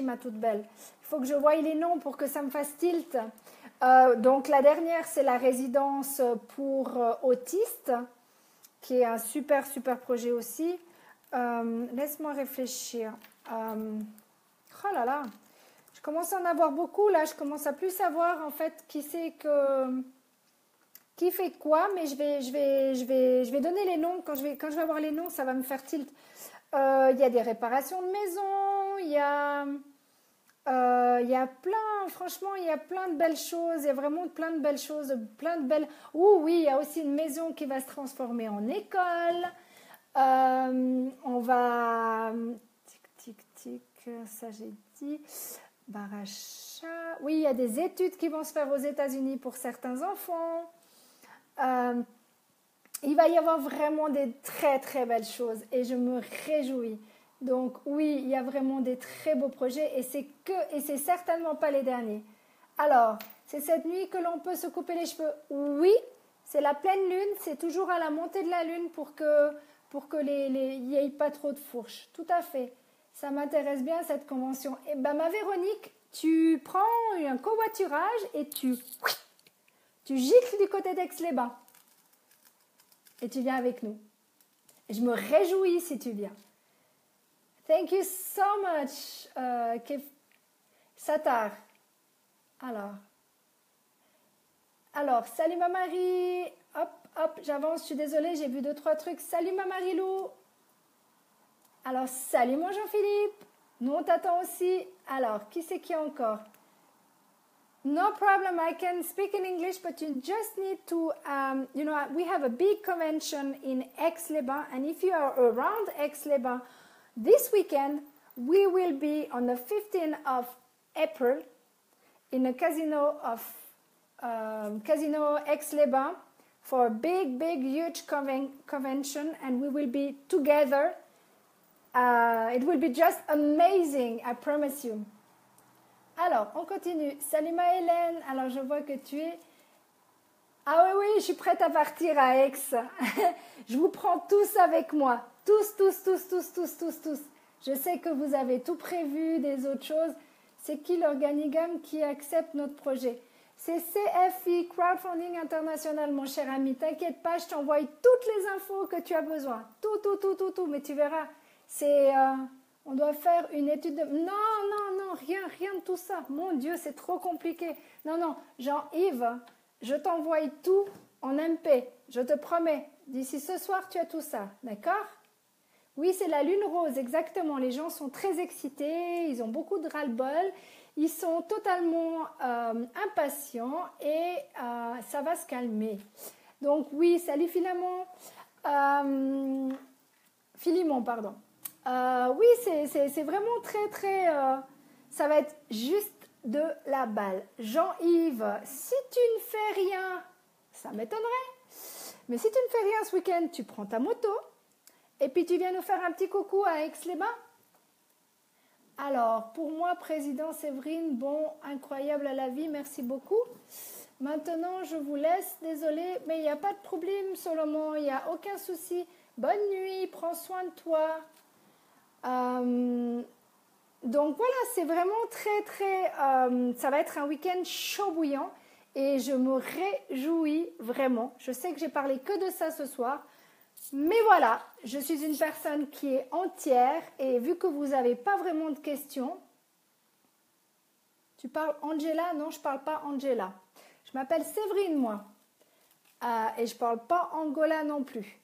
ma toute belle. Il faut que je voie les noms pour que ça me fasse tilt. Donc la dernière, c'est la résidence pour autistes, qui est un super, super projet aussi. Laisse-moi réfléchir. Oh là là, je commence à en avoir beaucoup là. Je commence à plus savoir en fait qui fait quoi, mais je vais donner les noms. Quand je vais avoir les noms, ça va me faire tilt. Il y a des réparations de maison, il y a franchement, il y a plein de belles choses. Il y a vraiment plein de belles choses, plein de belles. Oui, il y a aussi une maison qui va se transformer en école. On va tic, ça j'ai dit. Baracha. Oui, il y a des études qui vont se faire aux États-Unis pour certains enfants. Il va y avoir vraiment des très très belles choses et je me réjouis. Donc oui, il y a vraiment des très beaux projets et c'est certainement pas les derniers. Alors, c'est cette nuit que l'on peut se couper les cheveux. Oui, c'est la pleine lune, c'est toujours à la montée de la lune pour que il n'y ait pas trop de fourches. Tout à fait. Ça m'intéresse bien cette convention. Et ben ma Véronique, tu prends un covoiturage et tu gicles du côté d'Aix-les-Bains. et tu viens avec nous. Et je me réjouis si tu viens. Thank you so much, Satar. Alors, salut ma Marie. Hop, j'avance, je suis désolée, j'ai vu 2-3 trucs. Salut ma Marie-Lou. Alors, salut mon Jean-Philippe. Nous, on t'attend aussi. Alors, qui c'est qui encore? No problem, I can speak in English, but you just need to, we have a big convention in Aix-les-Bains, and if you are around Aix-les-Bains this weekend, we will be on the 15th of April in a casino Aix-les-Bains for a big, huge convention, and we will be together. It will be just amazing, I promise you. Alors, on continue. Salut ma Hélène. Alors, je vois que tu es... Ah oui, je suis prête à partir à Aix. Je vous prends tous avec moi. Tous. Je sais que vous avez tout prévu, des autres choses. C'est qui l'organigramme qui accepte notre projet? C'est CFI, Crowdfunding International, mon cher ami. T'inquiète pas, je t'envoie toutes les infos que tu as besoin. Tout. Mais tu verras, c'est... on doit faire une étude de... Non, rien de tout ça. Mon Dieu, c'est trop compliqué. Non, Jean-Yves, je t'envoie tout en MP. Je te promets. D'ici ce soir, tu as tout ça. D'accord? Oui, c'est la lune rose, exactement. Les gens sont très excités. Ils ont beaucoup de ras-le-bol. Ils sont totalement impatients et ça va se calmer. Donc, oui, salut Philemon. Philemon, pardon. Oui, c'est vraiment très, ça va être juste de la balle. Jean-Yves, si tu ne fais rien, ça m'étonnerait, mais si tu ne fais rien ce week-end, tu prends ta moto et puis tu viens nous faire un petit coucou à Aix-les-Bains. Alors, pour moi, président Séverine, bon, incroyable à la vie, merci beaucoup. Maintenant, je vous laisse, désolée, mais il n'y a pas de problème, Solomon, il n'y a aucun souci. Bonne nuit, prends soin de toi. Donc voilà, c'est vraiment très, ça va être un week-end chaud bouillant et je me réjouis vraiment. Je sais que j'ai parlé que de ça ce soir, mais voilà, je suis une personne qui est entière et vu que vous n'avez pas vraiment de questions, tu parles Angela? Non, je ne parle pas Angela. Je m'appelle Séverine, moi, et je ne parle pas Angola non plus.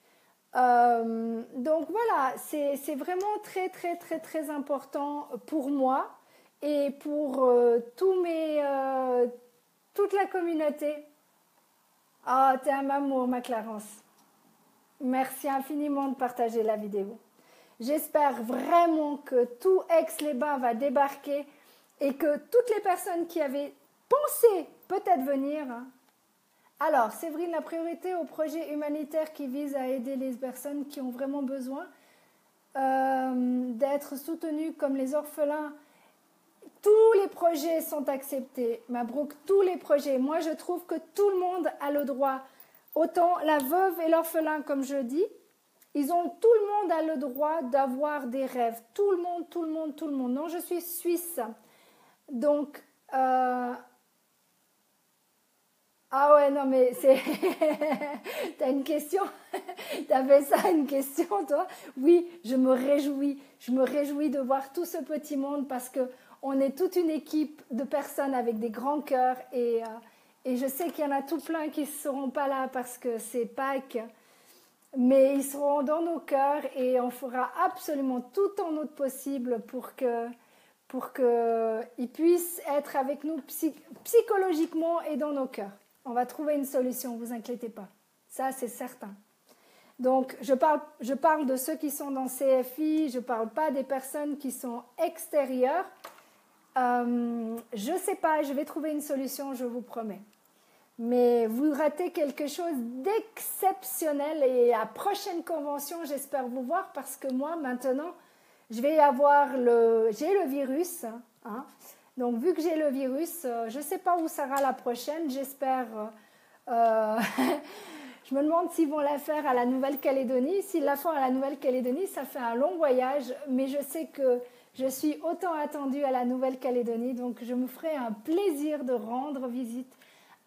Donc voilà, c'est vraiment très important pour moi et pour toute la communauté. Ah, t'es un amour, ma Clarence. Merci infiniment de partager la vidéo. J'espère vraiment que tout Aix-les-Bains va débarquer et que toutes les personnes qui avaient pensé peut-être venir... Alors, Séverine, la priorité au projet humanitaire qui vise à aider les personnes qui ont vraiment besoin d'être soutenues comme les orphelins. Tous les projets sont acceptés, Mabrouk, tous les projets. Moi, je trouve que tout le monde a le droit. Autant la veuve et l'orphelin, comme je dis, tout le monde a le droit d'avoir des rêves. Tout le monde. Non, je suis suisse. Donc... Ah ouais, non, mais c'est... T'as une question? T'avais ça, une question, toi? Oui, je me réjouis. Je me réjouis de voir tout ce petit monde parce qu'on est toute une équipe de personnes avec des grands cœurs et je sais qu'il y en a tout plein qui ne seront pas là parce que c'est Pâques, mais ils seront dans nos cœurs et on fera absolument tout en notre possible pour qu'ils puissent être avec nous psychologiquement et dans nos cœurs. On va trouver une solution, vous inquiétez pas. Ça, c'est certain. Donc, je parle de ceux qui sont dans CFI, je ne parle pas des personnes qui sont extérieures. Je ne sais pas, je vais trouver une solution, je vous promets. Mais vous ratez quelque chose d'exceptionnel et à la prochaine convention, j'espère vous voir parce que moi, maintenant, j'ai le virus, hein. Donc, vu que j'ai le virus, je ne sais pas où sera la prochaine. J'espère... je me demande s'ils vont la faire à la Nouvelle-Calédonie. S'ils la font à la Nouvelle-Calédonie, ça fait un long voyage. Mais je sais que je suis autant attendue à la Nouvelle-Calédonie. Donc, je me ferai un plaisir de rendre visite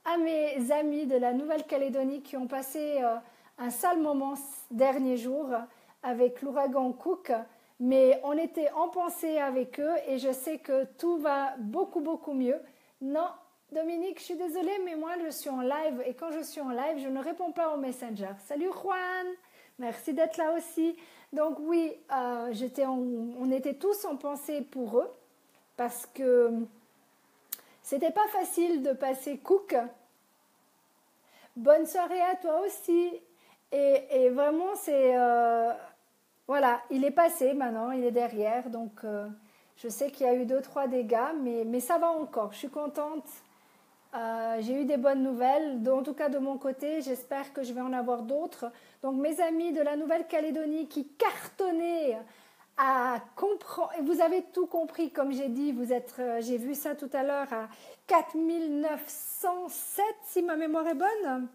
à mes amis de la Nouvelle-Calédonie qui ont passé un sale moment dernier jour avec l'ouragan Cook, mais on était en pensée avec eux et je sais que tout va beaucoup, beaucoup mieux. Non, Dominique, je suis désolée, mais moi, je suis en live et quand je suis en live, je ne réponds pas au Messenger. Salut Juan, merci d'être là aussi. Donc oui, on était tous en pensée pour eux parce que c'était pas facile de passer Cook. Bonne soirée à toi aussi. Et vraiment, voilà, il est passé maintenant, il est derrière. Donc, je sais qu'il y a eu 2-3 dégâts, mais ça va encore. Je suis contente. J'ai eu des bonnes nouvelles, en tout cas de mon côté. J'espère que je vais en avoir d'autres. Donc, mes amis de la Nouvelle-Calédonie qui cartonnaient à comprendre, vous avez tout compris, comme j'ai dit, j'ai vu ça tout à l'heure à 4907, si ma mémoire est bonne.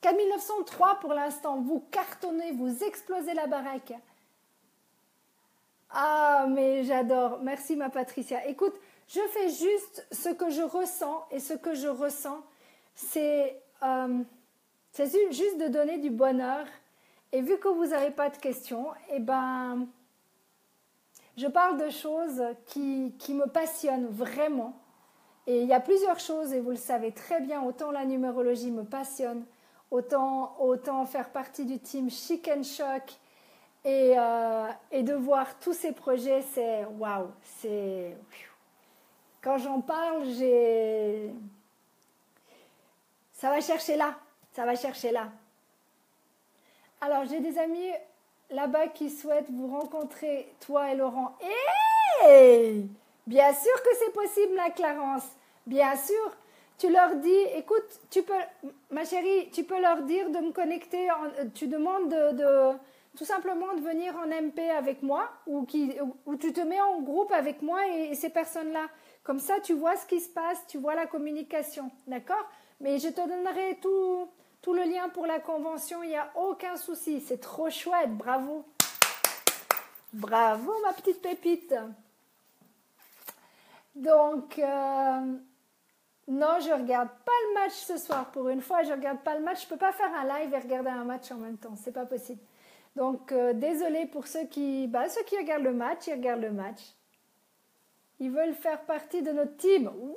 4903 pour l'instant, vous cartonnez, vous explosez la baraque. Ah, mais j'adore. Merci ma Patricia. Écoute, je fais juste ce que je ressens et ce que je ressens, c'est juste de donner du bonheur. Et vu que vous n'avez pas de questions, eh ben, je parle de choses qui me passionnent vraiment. Et il y a plusieurs choses, et vous le savez très bien, autant la numérologie me passionne, autant faire partie du team Chicken Shock et de voir tous ces projets, c'est waouh, quand j'en parle, ça va chercher là, ça va chercher là. Alors, j'ai des amis là-bas qui souhaitent vous rencontrer, toi et Laurent. Et bien sûr que c'est possible, la Clarence. Bien sûr, tu leur dis, écoute, ma chérie, tu peux leur dire de me connecter, tu demandes tout simplement de venir en MP avec moi ou tu te mets en groupe avec moi et ces personnes-là. Comme ça, tu vois ce qui se passe, tu vois la communication, d'accord? Mais je te donnerai tout le lien pour la convention, il n'y a aucun souci. C'est trop chouette, bravo. Bravo, ma petite pépite. Donc, non, je ne regarde pas le match ce soir. Pour une fois, je ne regarde pas le match. Je ne peux pas faire un live et regarder un match en même temps. Ce n'est pas possible. Donc, désolé pour ceux qui regardent le match, ils regardent le match. Ils veulent faire partie de notre team. Ouais!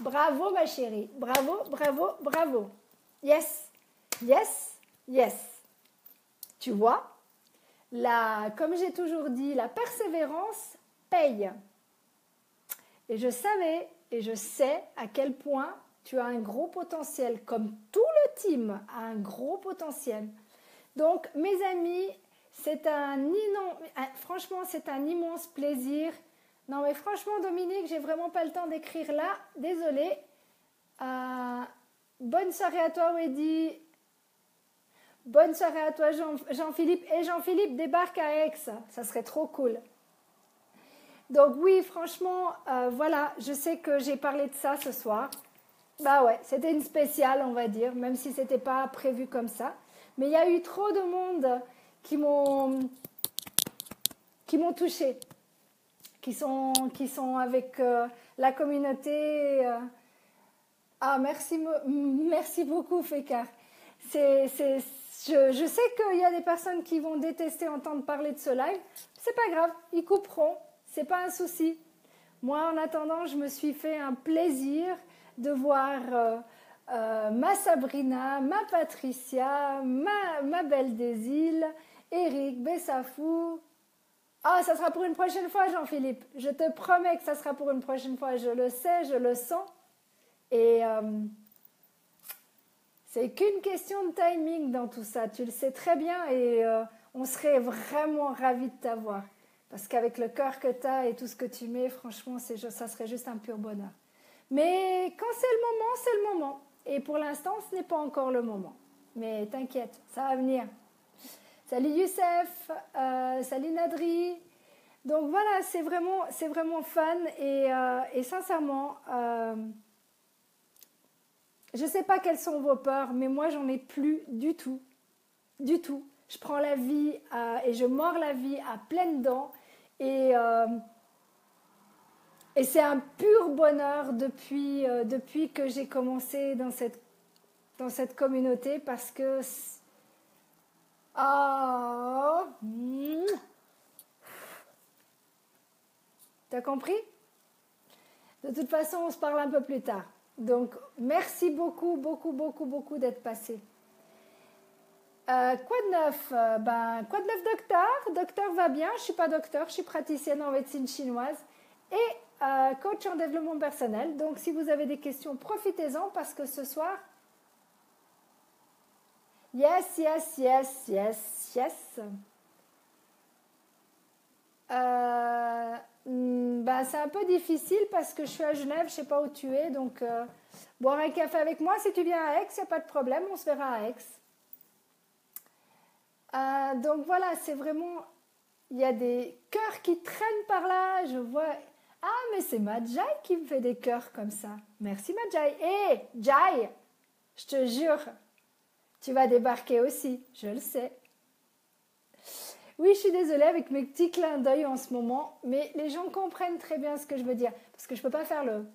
Bravo, ma chérie. Bravo, bravo, bravo. Yes, yes, yes. Tu vois, comme j'ai toujours dit, la persévérance paye. Et je savais et je sais à quel point tu as un gros potentiel, comme tout le team a un gros potentiel. Donc, mes amis, franchement, c'est un immense plaisir. Non, mais franchement, Dominique, j'ai vraiment pas le temps d'écrire là. Désolée. Bonne soirée à toi, Weddy. Bonne soirée à toi, Jean-Philippe. Et Jean-Philippe débarque à Aix. Ça serait trop cool. Donc oui, franchement, voilà, je sais que j'ai parlé de ça ce soir. Bah ouais, c'était une spéciale, on va dire, même si c'était pas prévu comme ça. Mais il y a eu trop de monde qui m'ont touchée. Qui sont avec la communauté. Merci beaucoup, Fécar. Je sais qu'il y a des personnes qui vont détester entendre parler de ce live. C'est pas grave, ils couperont. C'est pas un souci. Moi, en attendant, je me suis fait un plaisir de voir ma Sabrina, ma Patricia, ma Belle des Îles, Eric, Bessafou. Ah, ça sera pour une prochaine fois, Jean-Philippe. Je te promets que ça sera pour une prochaine fois. Je le sais, je le sens. Et c'est qu'une question de timing dans tout ça. Tu le sais très bien et on serait vraiment ravis de t'avoir. Parce qu'avec le cœur que tu as et tout ce que tu mets, franchement, ça serait juste un pur bonheur. Mais quand c'est le moment, c'est le moment. Et pour l'instant, ce n'est pas encore le moment. Mais t'inquiète, ça va venir. Salut Youssef, salut Nadri. Donc voilà, c'est vraiment fun et sincèrement, je ne sais pas quelles sont vos peurs, mais moi j'en ai plus du tout, du tout. Je prends la vie et je mords la vie à pleines dents et c'est un pur bonheur depuis que j'ai commencé dans cette dans cette communauté parce que... Oh, t'as compris? De toute façon, on se parle un peu plus tard. Donc, merci beaucoup, beaucoup, beaucoup, beaucoup d'être passé. Quoi de neuf? Quoi de neuf, docteur? Docteur va bien. Je ne suis pas docteur, je suis praticienne en médecine chinoise et coach en développement personnel. Donc, si vous avez des questions, profitez-en parce que ce soir... Yes, yes, yes, yes, yes. C'est un peu difficile parce que je suis à Genève, je ne sais pas où tu es. Donc, boire un café avec moi, si tu viens à Aix, il n'y a pas de problème, on se verra à Aix. Donc voilà, c'est vraiment... Il y a des cœurs qui traînent par là, je vois... Ah, mais c'est Majai qui me fait des cœurs comme ça. Merci Majai. Hé, Jai, je te jure, tu vas débarquer aussi, je le sais. Oui, je suis désolée avec mes petits clins d'œil en ce moment, mais les gens comprennent très bien ce que je veux dire, parce que je ne peux pas faire le...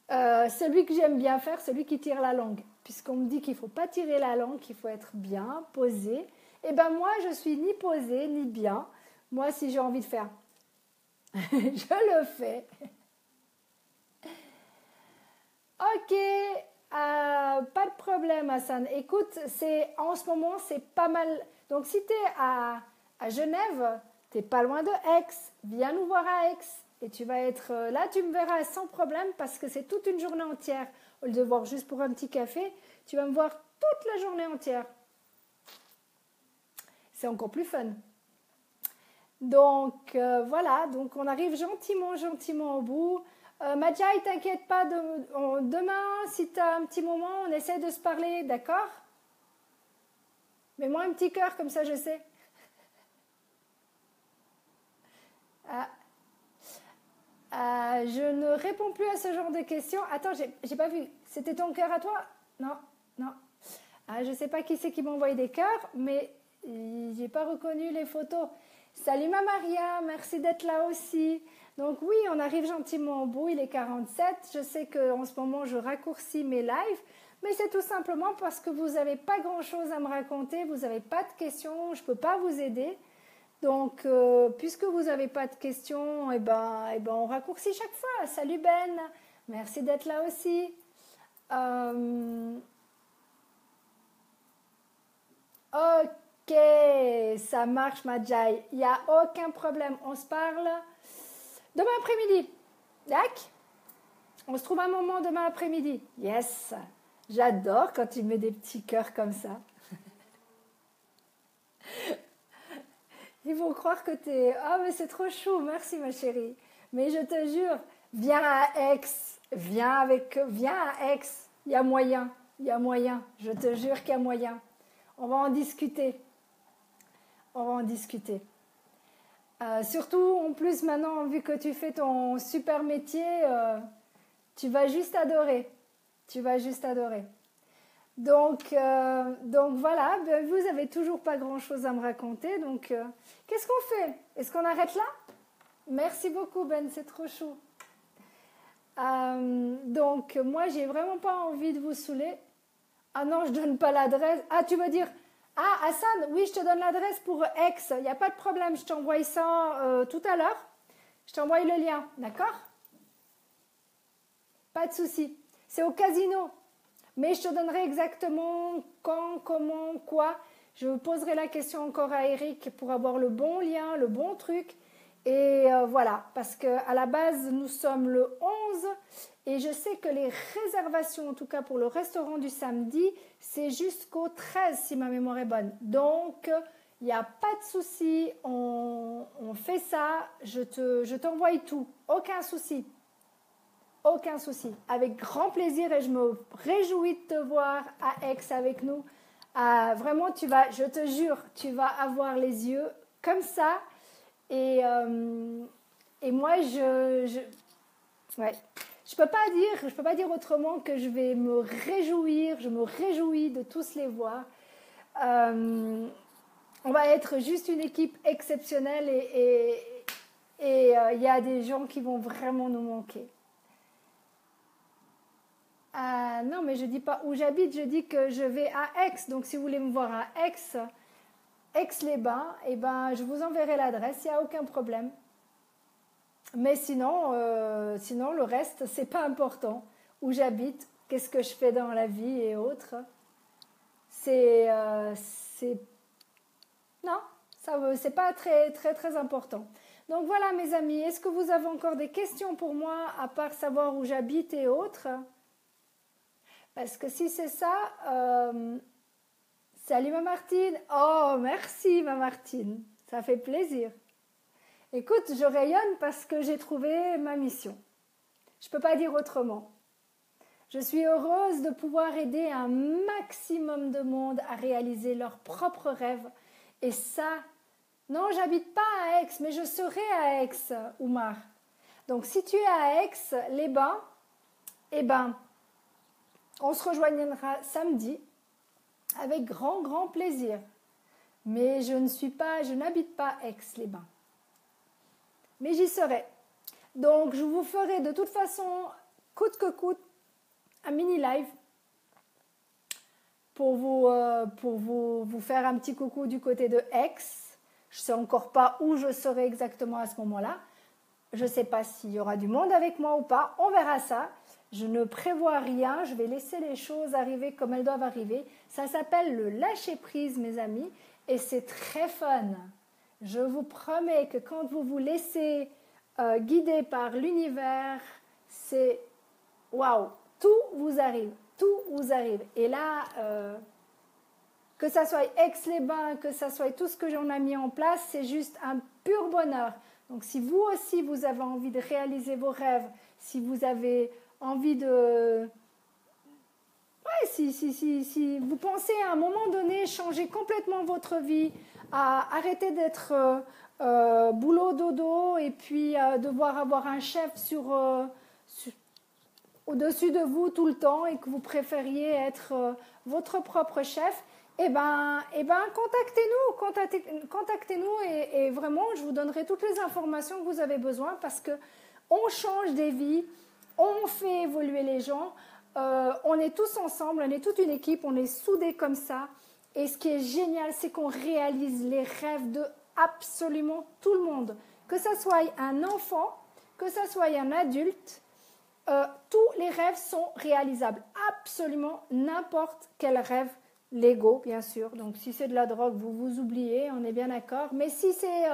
celui que j'aime bien faire, celui qui tire la langue, puisqu'on me dit qu'il ne faut pas tirer la langue, qu'il faut être bien, posé. Eh bien moi, je suis ni posée, ni bien. Moi, si j'ai envie de faire, je le fais. Ok, pas de problème, Hassan. Écoute, en ce moment, c'est pas mal. Donc, si tu es à Genève, tu n'es pas loin de Aix. Viens nous voir à Aix. Et tu vas être là, tu me verras sans problème parce que c'est toute une journée entière. Au lieu de voir juste pour un petit café, tu vas me voir toute la journée entière. C'est encore plus fun. Donc, voilà. Donc, on arrive gentiment, gentiment au bout. Majai, t'inquiète pas, demain, si tu as un petit moment, on essaie de se parler, d'accord? Mets-moi un petit cœur, comme ça je sais. Je ne réponds plus à ce genre de questions. Attends, j'ai pas vu. C'était ton cœur à toi? Non, non. Je ne sais pas qui c'est qui m'a envoyé des cœurs, mais j'ai pas reconnu les photos. Salut ma Maria, merci d'être là aussi. Donc oui, on arrive gentiment au bout, il est 47. Je sais qu'en ce moment, je raccourcis mes lives, mais c'est tout simplement parce que vous n'avez pas grand-chose à me raconter, vous n'avez pas de questions, je ne peux pas vous aider. Donc, puisque vous n'avez pas de questions, on raccourcit chaque fois. Salut Ben, merci d'être là aussi. Ok, ça marche Majai, il n'y a aucun problème, on se parle demain après-midi. D'accord? On se trouve un moment demain après-midi. Yes, j'adore quand tu mets des petits cœurs comme ça. Ils vont croire que t'es... Ah, mais c'est trop chou, merci ma chérie. Mais je te jure, viens à Aix, viens à Aix. Il y a moyen, je te jure qu'il y a moyen. On va en discuter. Surtout, en plus, maintenant, vu que tu fais ton super métier, tu vas juste adorer. Donc voilà, vous avez toujours pas grand-chose à me raconter. Donc, qu'est-ce qu'on fait? Est-ce qu'on arrête là? Merci beaucoup, Ben, c'est trop chou. Donc, moi, j'ai vraiment pas envie de vous saouler. Ah non, je donne pas l'adresse. Ah, tu veux dire... Ah, Hassan, oui, je te donne l'adresse pour Aix. Il n'y a pas de problème, je t'envoie ça tout à l'heure. Je t'envoie le lien, d'accord? Pas de souci. C'est au casino. Mais je te donnerai exactement quand, comment, quoi. Je poserai la question encore à Eric pour avoir le bon lien, le bon truc. Et voilà, parce qu'à la base, nous sommes le 11 et je sais que les réservations, en tout cas pour le restaurant du samedi, c'est jusqu'au 13 si ma mémoire est bonne. Donc, il n'y a pas de souci, on fait ça, je t'envoie tout, aucun souci. Avec grand plaisir et je me réjouis de te voir à Aix avec nous. Vraiment, je te jure, tu vas avoir les yeux comme ça. Et moi, je peux pas dire autrement que je vais me réjouir. Je me réjouis de tous les voir. On va être juste une équipe exceptionnelle et il y a des gens qui vont vraiment nous manquer. Ah, non, mais je dis pas où j'habite, je dis que je vais à Aix. Donc, si vous voulez me voir à Aix, Aix-les-Bains, eh ben, je vous enverrai l'adresse, il n'y a aucun problème. Mais sinon le reste, c'est pas important. Où j'habite, qu'est-ce que je fais dans la vie et autres. C'est non, ça c'est pas très très très important. Donc voilà mes amis, est-ce que vous avez encore des questions pour moi à part savoir où j'habite et autres? Parce que si c'est ça, salut ma Martine. Oh merci ma Martine, ça fait plaisir. Écoute, je rayonne parce que j'ai trouvé ma mission. Je ne peux pas dire autrement. Je suis heureuse de pouvoir aider un maximum de monde à réaliser leurs propres rêves. Et ça, non, j'habite pas à Aix, mais je serai à Aix, Oumar. Donc si tu es à Aix-les-Bains, eh ben, on se rejoignera samedi avec grand, grand plaisir. Mais je n'habite pas Aix-les-Bains. Mais j'y serai. Donc, je vous ferai de toute façon, coûte que coûte, un mini live pour vous faire un petit coucou du côté de Aix. Je ne sais encore pas où je serai exactement à ce moment-là. Je ne sais pas s'il y aura du monde avec moi ou pas. On verra ça. Je ne prévois rien. Je vais laisser les choses arriver comme elles doivent arriver. Ça s'appelle le lâcher-prise, mes amis. Et c'est très fun. Je vous promets que quand vous vous laissez guider par l'univers, c'est waouh, tout vous arrive. Et là, que ça soit Aix-les-Bains, que ça soit tout ce que j'en ai mis en place, c'est juste un pur bonheur. Donc si vous aussi, vous avez envie de réaliser vos rêves, si vous avez envie de... Ouais, si vous pensez à un moment donné changer complètement votre vie, à arrêter d'être boulot dodo et puis devoir avoir un chef au-dessus de vous tout le temps et que vous préfériez être votre propre chef, eh ben, contactez-nous et vraiment je vous donnerai toutes les informations que vous avez besoin parce que on change des vies, on fait évoluer les gens, on est tous ensemble, on est toute une équipe, on est soudés comme ça. Et ce qui est génial, c'est qu'on réalise les rêves de absolument tout le monde. Que ça soit un enfant, que ça soit un adulte, tous les rêves sont réalisables. Absolument n'importe quel rêve, légaux bien sûr. Donc si c'est de la drogue, vous vous oubliez, on est bien d'accord. Mais si c'est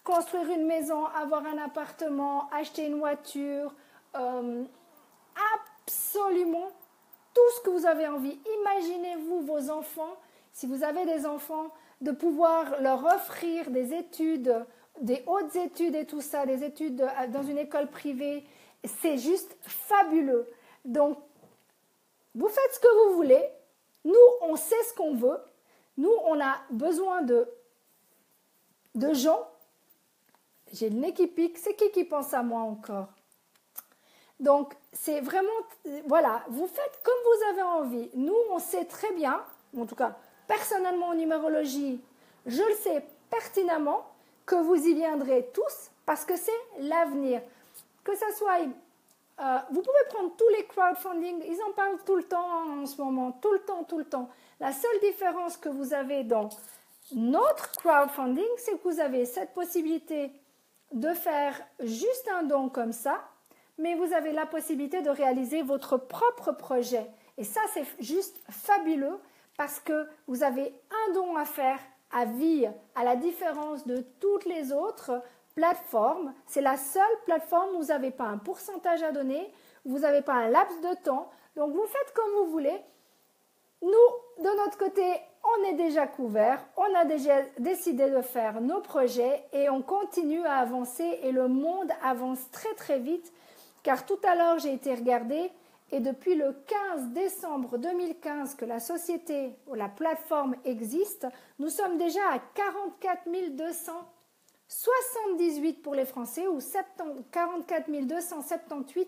construire une maison, avoir un appartement, acheter une voiture, absolument tout ce que vous avez envie. Imaginez-vous vos enfants, si vous avez des enfants, de pouvoir leur offrir des études, des hautes études et tout ça, des études dans une école privée. C'est juste fabuleux. Donc, vous faites ce que vous voulez. Nous, on sait ce qu'on veut. Nous, on a besoin de gens. J'ai une équipe. C'est qui pense à moi encore? Donc, c'est vraiment, voilà, vous faites comme vous avez envie. Nous, on sait très bien, en tout cas, personnellement en numérologie, je le sais pertinemment que vous y viendrez tous parce que c'est l'avenir. Que ça soit, vous pouvez prendre tous les crowdfunding, ils en parlent tout le temps en ce moment, tout le temps. La seule différence que vous avez dans notre crowdfunding, c'est que vous avez cette possibilité de faire juste un don comme ça, mais vous avez la possibilité de réaliser votre propre projet. Et ça, c'est juste fabuleux parce que vous avez un don à faire à vie, à la différence de toutes les autres plateformes. C'est la seule plateforme où vous n'avez pas un pourcentage à donner, vous n'avez pas un laps de temps. Donc, vous faites comme vous voulez. Nous, de notre côté, on est déjà couvert, on a déjà décidé de faire nos projets et on continue à avancer et le monde avance très très vite. Car tout à l'heure, j'ai été regarder et depuis le 15 décembre 2015 que la société ou la plateforme existe, nous sommes déjà à 44 278 pour les Français ou 44 278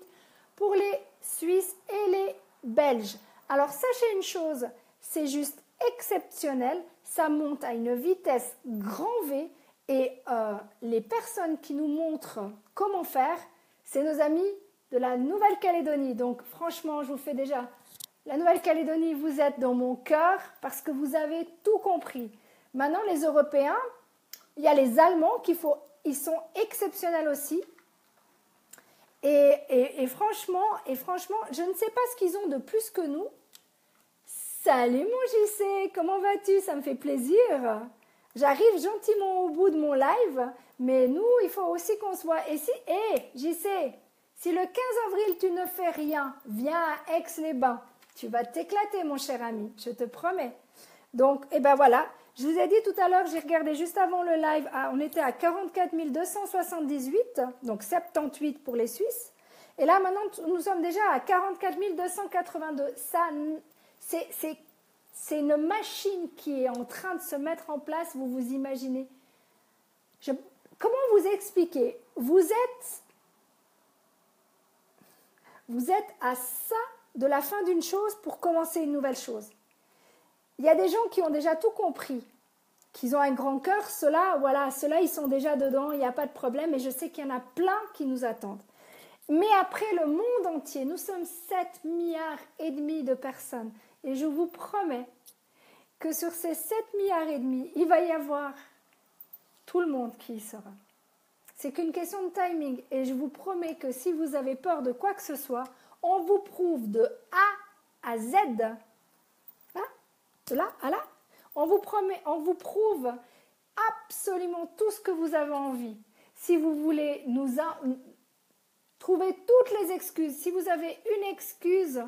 pour les Suisses et les Belges. Alors sachez une chose, c'est juste exceptionnel, ça monte à une vitesse grand V et les personnes qui nous montrent comment faire, c'est nos amis de la Nouvelle-Calédonie. Donc franchement, je vous fais déjà, la Nouvelle-Calédonie, vous êtes dans mon cœur parce que vous avez tout compris. Maintenant, les Européens, il y a les Allemands ils sont exceptionnels aussi. Et franchement, je ne sais pas ce qu'ils ont de plus que nous. Salut mon JC, comment vas-tu? Ça me fait plaisir. J'arrive gentiment au bout de mon live, mais nous, il faut aussi qu'on se voit. Et si, JC, si le 15 avril tu ne fais rien, viens à Aix-les-Bains. Tu vas t'éclater mon cher ami, je te promets. Donc, ben voilà, je vous ai dit tout à l'heure, j'ai regardé juste avant le live, on était à 44 278, donc 78 pour les Suisses. Et là, maintenant, nous sommes déjà à 44 282. Ça, c'est une machine qui est en train de se mettre en place, vous vous imaginez. Comment vous expliquer? Vous êtes à ça de la fin d'une chose pour commencer une nouvelle chose. Il y a des gens qui ont déjà tout compris, qu'ils ont un grand cœur, ceux-là, ils sont déjà dedans, il n'y a pas de problème, et je sais qu'il y en a plein qui nous attendent. Mais après, le monde entier, nous sommes 7 milliards et demi de personnes, et je vous promets que sur ces 7 milliards et demi, il va y avoir tout le monde qui y sera. C'est qu'une question de timing, et je vous promets que si vous avez peur de quoi que ce soit, on vous prouve de A à Z, de là à là, on vous prouve absolument tout ce que vous avez envie. Si vous voulez trouver toutes les excuses, si vous avez une excuse,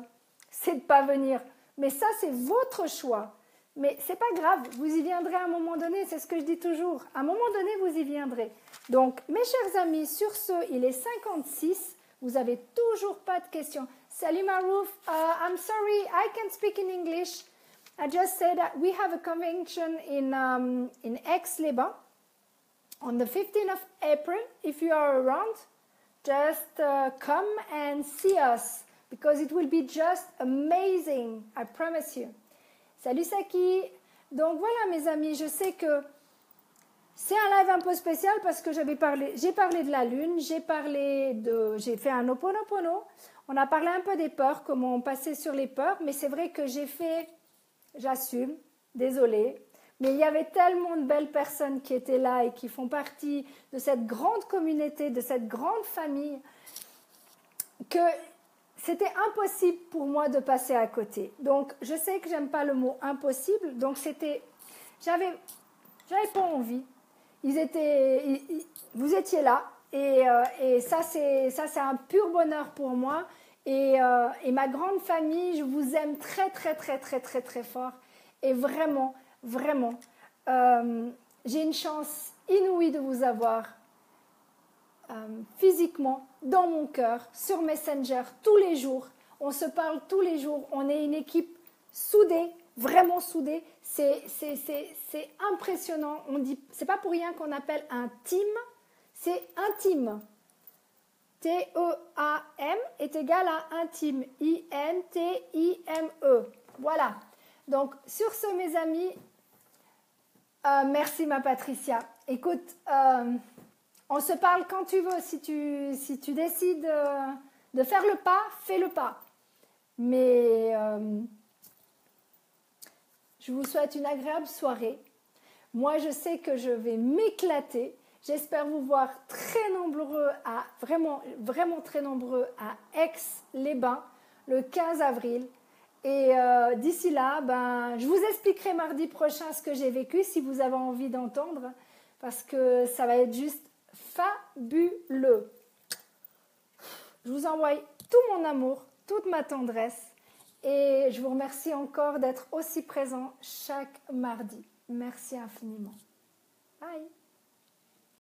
c'est de ne pas venir. Mais ça, c'est votre choix. Mais ce n'est pas grave, vous y viendrez à un moment donné, c'est ce que je dis toujours. À un moment donné, vous y viendrez. Donc, mes chers amis, sur ce, il est 56. Vous n'avez toujours pas de questions. Salut Marouf, I'm sorry, I can speak in English. I just said that we have a convention in Aix-les-Bains on the 15th of April. If you are around, just come and see us because it will be just amazing, I promise you. Salut Saki. Donc voilà mes amis, je sais que c'est un live un peu spécial parce que j'ai parlé de la lune, j'ai fait un Ho'oponopono, on a parlé un peu des peurs, comment passer sur les peurs, mais c'est vrai que j'assume, désolée, mais il y avait tellement de belles personnes qui étaient là et qui font partie de cette grande communauté, de cette grande famille, que c'était impossible pour moi de passer à côté. Donc, je sais que j'aime pas le mot impossible, donc j'avais pas envie. Vous étiez là, et ça c'est un pur bonheur pour moi. Et ma grande famille, je vous aime très, très, très, très, très, très fort. Et vraiment, vraiment, j'ai une chance inouïe de vous avoir physiquement, dans mon cœur, sur Messenger, tous les jours. On se parle tous les jours. On est une équipe soudée, vraiment soudée. C'est impressionnant. C'est pas pour rien qu'on appelle un team, c'est intime. T-E-A-M est égal à intime. I-N-T-I-M-E. Voilà. Donc, sur ce, mes amis, merci ma Patricia. Écoute, on se parle quand tu veux. Si tu décides de faire le pas, fais le pas. Mais je vous souhaite une agréable soirée. Moi, je sais que je vais m'éclater. J'espère vous voir très nombreux, vraiment, vraiment très nombreux à Aix-les-Bains le 15 avril. Et d'ici là, je vous expliquerai mardi prochain ce que j'ai vécu si vous avez envie d'entendre parce que ça va être juste fabuleux. Je vous envoie tout mon amour, toute ma tendresse et je vous remercie encore d'être aussi présent chaque mardi. Merci infiniment. Bye.